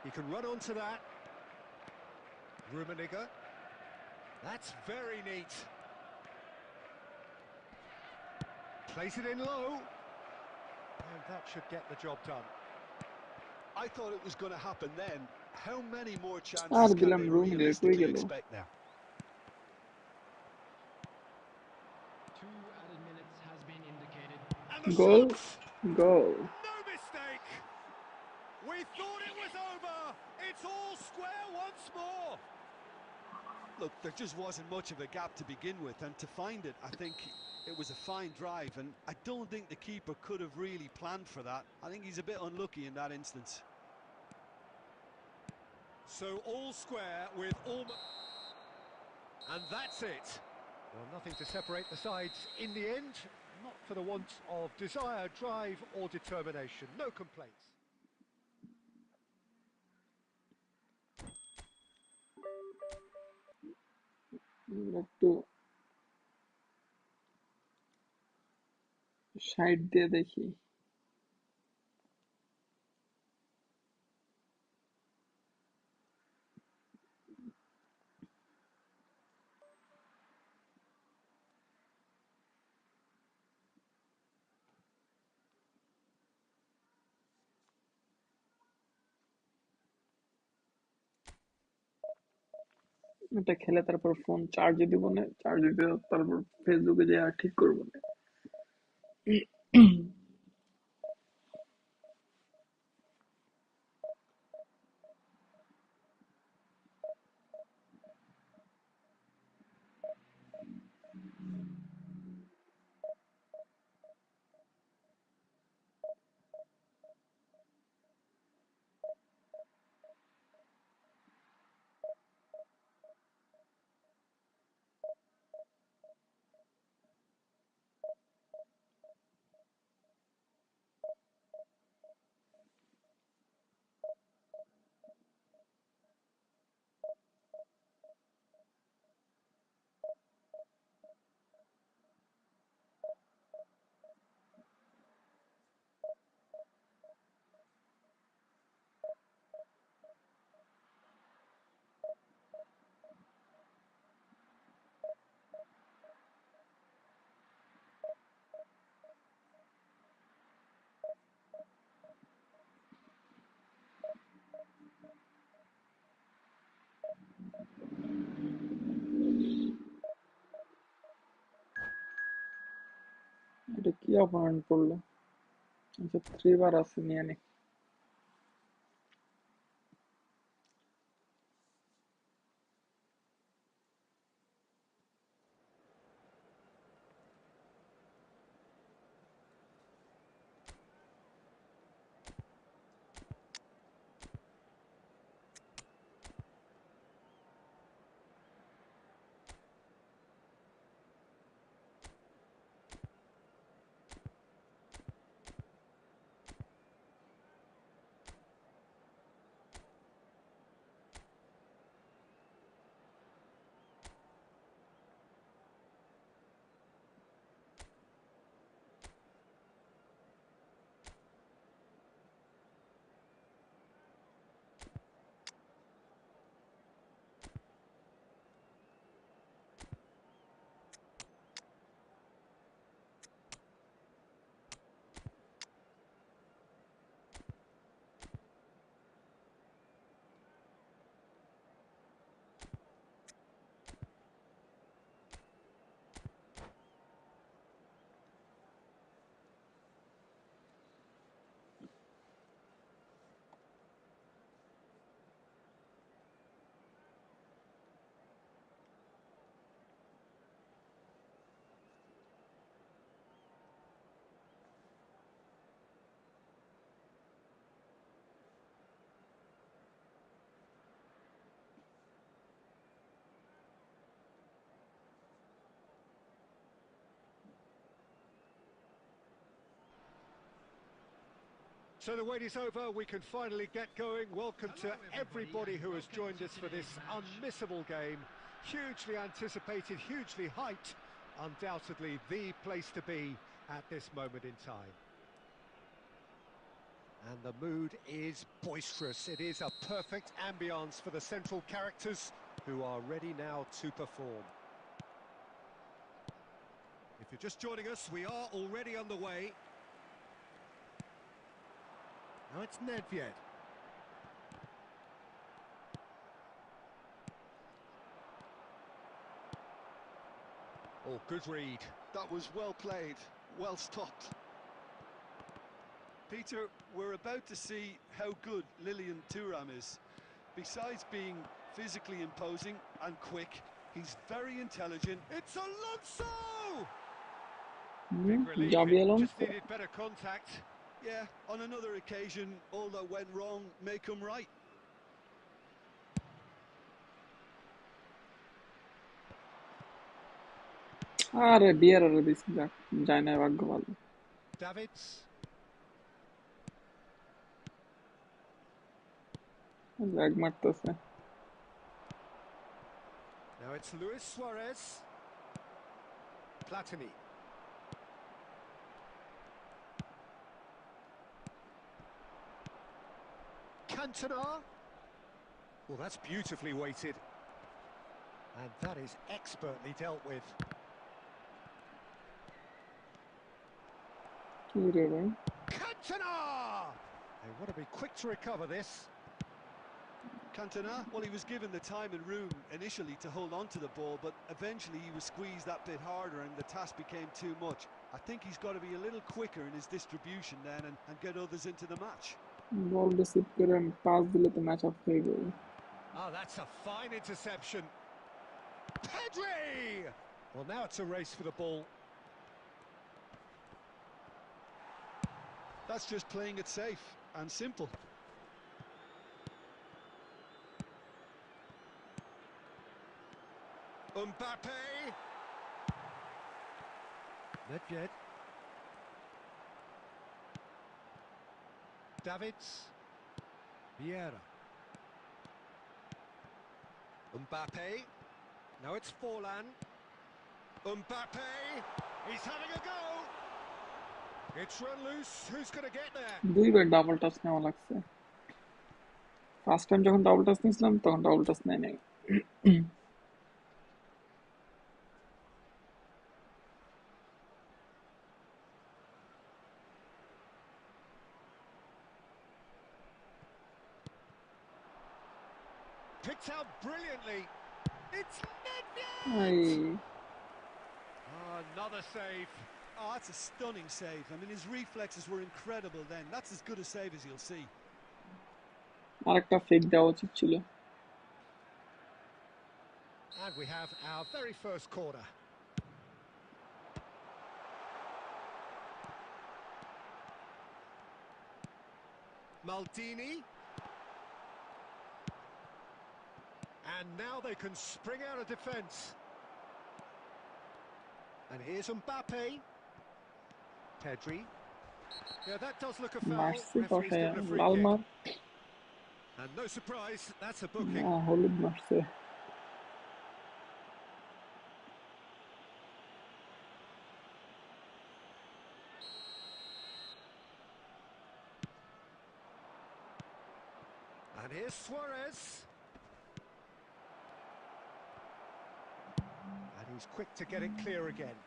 He can run onto that. Rummenigge. That's very neat. Place it in low. And that should get the job done. I thought it was going to happen then. How many more আর chances can দিলাম they room রে কই realistically গেল expect now? 2 added minutes has been indicated. And the goal shot! Goal No mistake! We thought it was over! It's all square once more! Look, there just wasn't much of a gap to begin with, and to find it, I think it was a fine drive, and I don't think the keeper could have really planned for that. I think he's a bit unlucky in that instance. So all square with almost... And that's it! Well, nothing to separate the sides in the end. not for the want of desire, drive or determination. No complaints. একটু side দিয়ে দেখি। এটা খেলে তারপর phone চার্জে দিব না, চার্জে দিয়ে তারপর ফেসবুকে যে আর ঠিক করবো না। এটা কি অপহরণ করলো? আচ্ছা 3 বার আছে, নিয়ে নে। So the wait is over, we can finally get going. Welcome to everybody who has joined us for this unmissable game. Hugely anticipated, hugely hyped. Undoubtedly the place to be at this moment in time. And the mood is boisterous. It is a perfect ambience for the central characters who are ready now to perform. If you're just joining us, we are already on the way. Now it's Nedved. Oh, good read. That was well played, well stopped. Peter, we're about to see how good Lilian Thuram is. Besides being physically imposing and quick, he's very intelligent. It's Alonso! Hmm, Big relief, যাবি it Elon? just needed better contact. Yeah, on another occasion, all that went wrong may come right. আরে বিয়ার আরে this যায় না ভাগ্য ভালো। Davids. Lag মারতেছে। Now it's Luis Suarez. Platini. Cantona. Well, that's beautifully weighted. And that is expertly dealt with. কি রে ভাই? Cantona! They want to be quick to recover this. Cantona, well, he was given the time and room initially to hold on to the ball, but eventually he was squeezed that bit harder and the task became too much. I think he's got to be a little quicker in his distribution then and get others into the match. Ball receive করে pass দিলে তো match up হয়ে গেল। Oh, that's a fine interception. Pedri! Well, now it's a race for the ball. That's just playing it safe and simple. Mbappe. Nedved. Davids. Vieira. Mbappe. Now it's Forlan. Mbappe. He's having a go. It's run loose. Who's going to get there? দুইবার double touch নেওয়া লাগছে। First time যখন double touch নিয়েছিলাম তখন double touch নেয় নাই। Picked out brilliantly. It's Nedved! এই Oh, another save. Oh, that's a stunning save. I mean, his reflexes were incredible then. That's as good a save as you'll see. আরেকটা fake দেওয়া উচিত ছিল। And we have our very first corner. Maldini. And now they can spring out of defence. And here's Mbappe. Pedri. Yeah, that does look a foul. মারছে Referee's কষায় given a free Lal kick. মার। And no surprise, that's a booking. না হলুদ মারছে। And here's Suarez. And he's quick to get it clear again.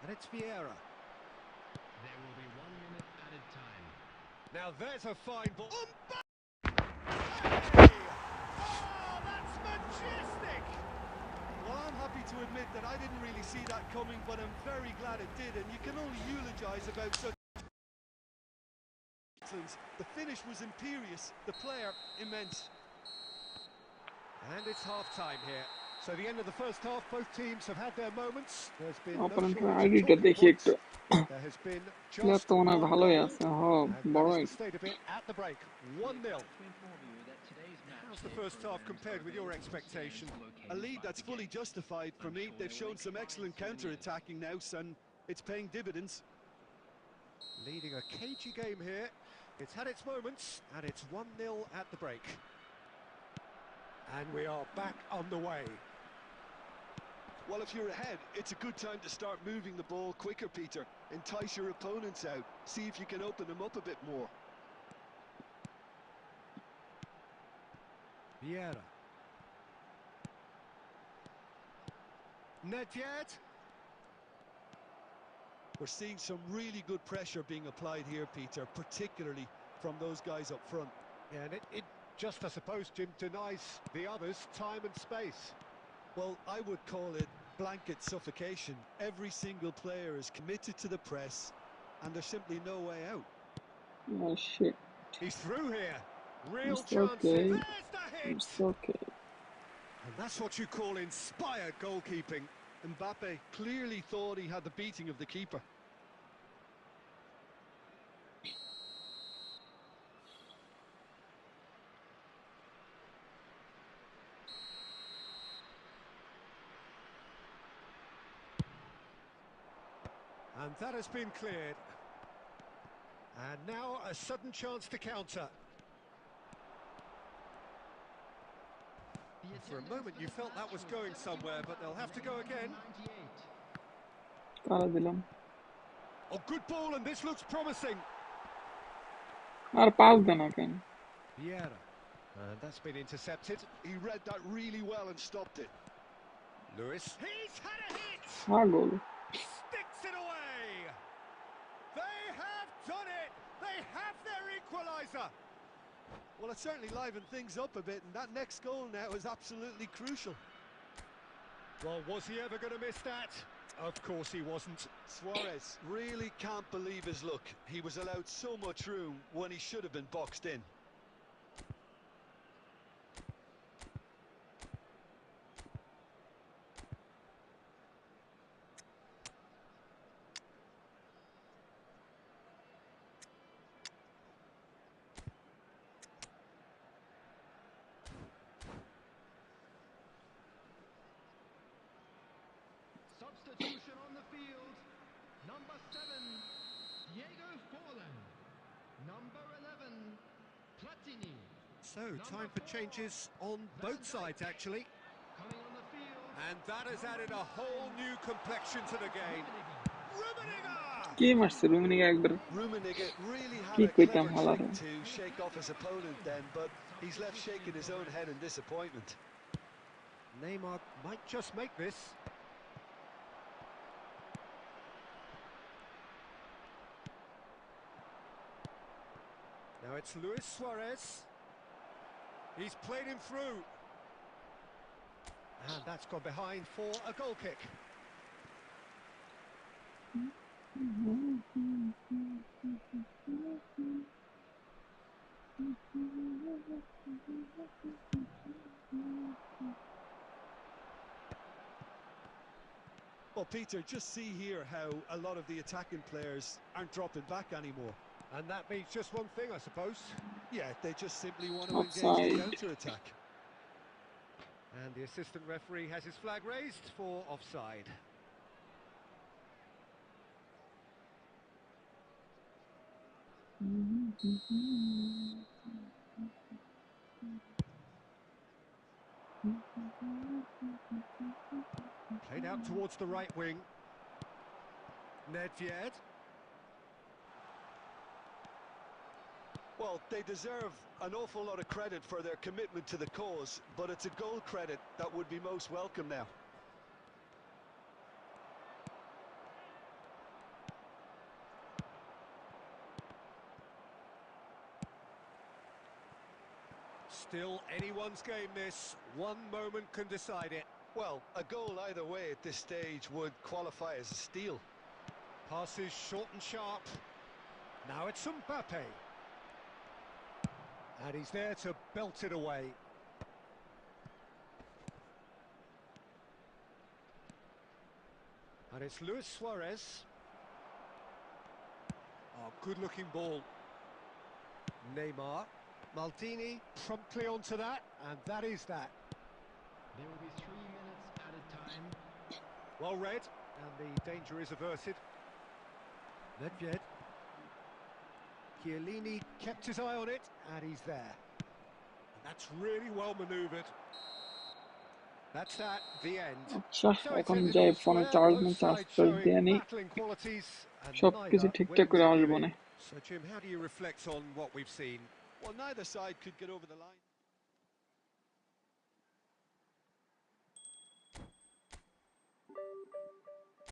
And it's Vieira. There will be 1 minute added time. Now there's a fine ball. Hey! Oh, that's majestic! Well, I'm happy to admit that I didn't really see that coming, but I'm very glad it did, and you can only eulogise about such excellence. The finish was imperious, the player immense. And it's half-time here. So the end of the first half, both teams have had their moments. There's been no অপারেন্টের shortage of আইডিটা talking দেখি points. একটু। There has been player just তো মনে হয় one ভালোই goal. আছে। হ And বড় that is ID. the state of it at the break. 1-0. To inform you that today's match How's the day first half programs compared are with your available expectation? located A lead by that's the fully game. justified for I'm me. sure They've they shown will some try excellent and swing in. counter-attacking now, and it's paying dividends. Leading a cagey game here. It's had its moments, and it's 1-0 at the break. And we are back underway. Well, if you're ahead, it's a good time to start moving the ball quicker, Peter. Entice your opponents out. See if you can open them up a bit more. Vieira. Nedved. We're seeing some really good pressure being applied here, Peter, particularly from those guys up front. Yeah, and it just, I suppose, Jim, denies the others time and space. Well, I would call it blanket suffocation. Every single player is committed to the press, and there's simply no way out. Oh shit. He's through here. Real It's chances. okay. There's the hit! It's okay. And that's what you call inspired goalkeeping. Mbappe clearly thought he had the beating of the keeper. And that has been cleared. And now a sudden chance to counter. For a moment you felt that was going somewhere, but they'll have to go again. কারা দিলাম Oh, good ball, and this looks promising. আর pass দেন না কেন Vieira. And that's been intercepted. He read that really well and stopped it. Lewis. He's had a hit! হ্যাঁ গোল Sticks it away! They have done it! They have their equaliser! Well, it certainly livened things up a bit, and that next goal now is absolutely crucial. Well, was he ever going to miss that? Of course he wasn't. Suarez really can't believe his luck. He was allowed so much room when he should have been boxed in. Substitution on the field. Number 7, Diego Forlan. Number 11, Platini. So, time for changes on both sides, actually. Coming on the field. And that has added a whole new complexion to the game. Rummenigge! কে মারছে রুমিনিকে একবার Rummenigge really had কি a কইতাম clever হালারে trick to shake off his opponent then, but he's left shaking his own head in disappointment. Neymar might just make this. Now it's Luis Suarez. He's played him through. And that's gone behind for a goal kick. Well, Peter, just see here how a lot of the attacking players aren't dropping back anymore. And that means just one thing, I suppose. Yeah, they just simply want to engage Offside. the counter-attack. And the assistant referee has his flag raised for offside. Played out towards the right wing. Nedved. Well, they deserve an awful lot of credit for their commitment to the cause, but it's a goal credit that would be most welcome now. Still anyone's game this. One moment can decide it. Well, a goal either way at this stage would qualify as a steal. Passes short and sharp. Now it's Mbappe. And he's there to belt it away. And it's Luis Suarez. Oh, good-looking ball. Neymar. Maldini promptly onto that, and that is that. There will be 3 minutes added time. Well read, and the danger is averted. Nedved. Chiellini kept his eye on it, and he's there. And that's really well manoeuvred. That's that, the end. আচ্ছা So it's এখন ended যাই elsewhere, ফোনে charge both নেই charge sides টার্জ showing দিয়ে নি battling qualities, and সবকিছু neither ঠিকঠাক করে wins আসবো clearly. না So Jim, how do you reflect on what we've seen? Well, neither side could get over the line.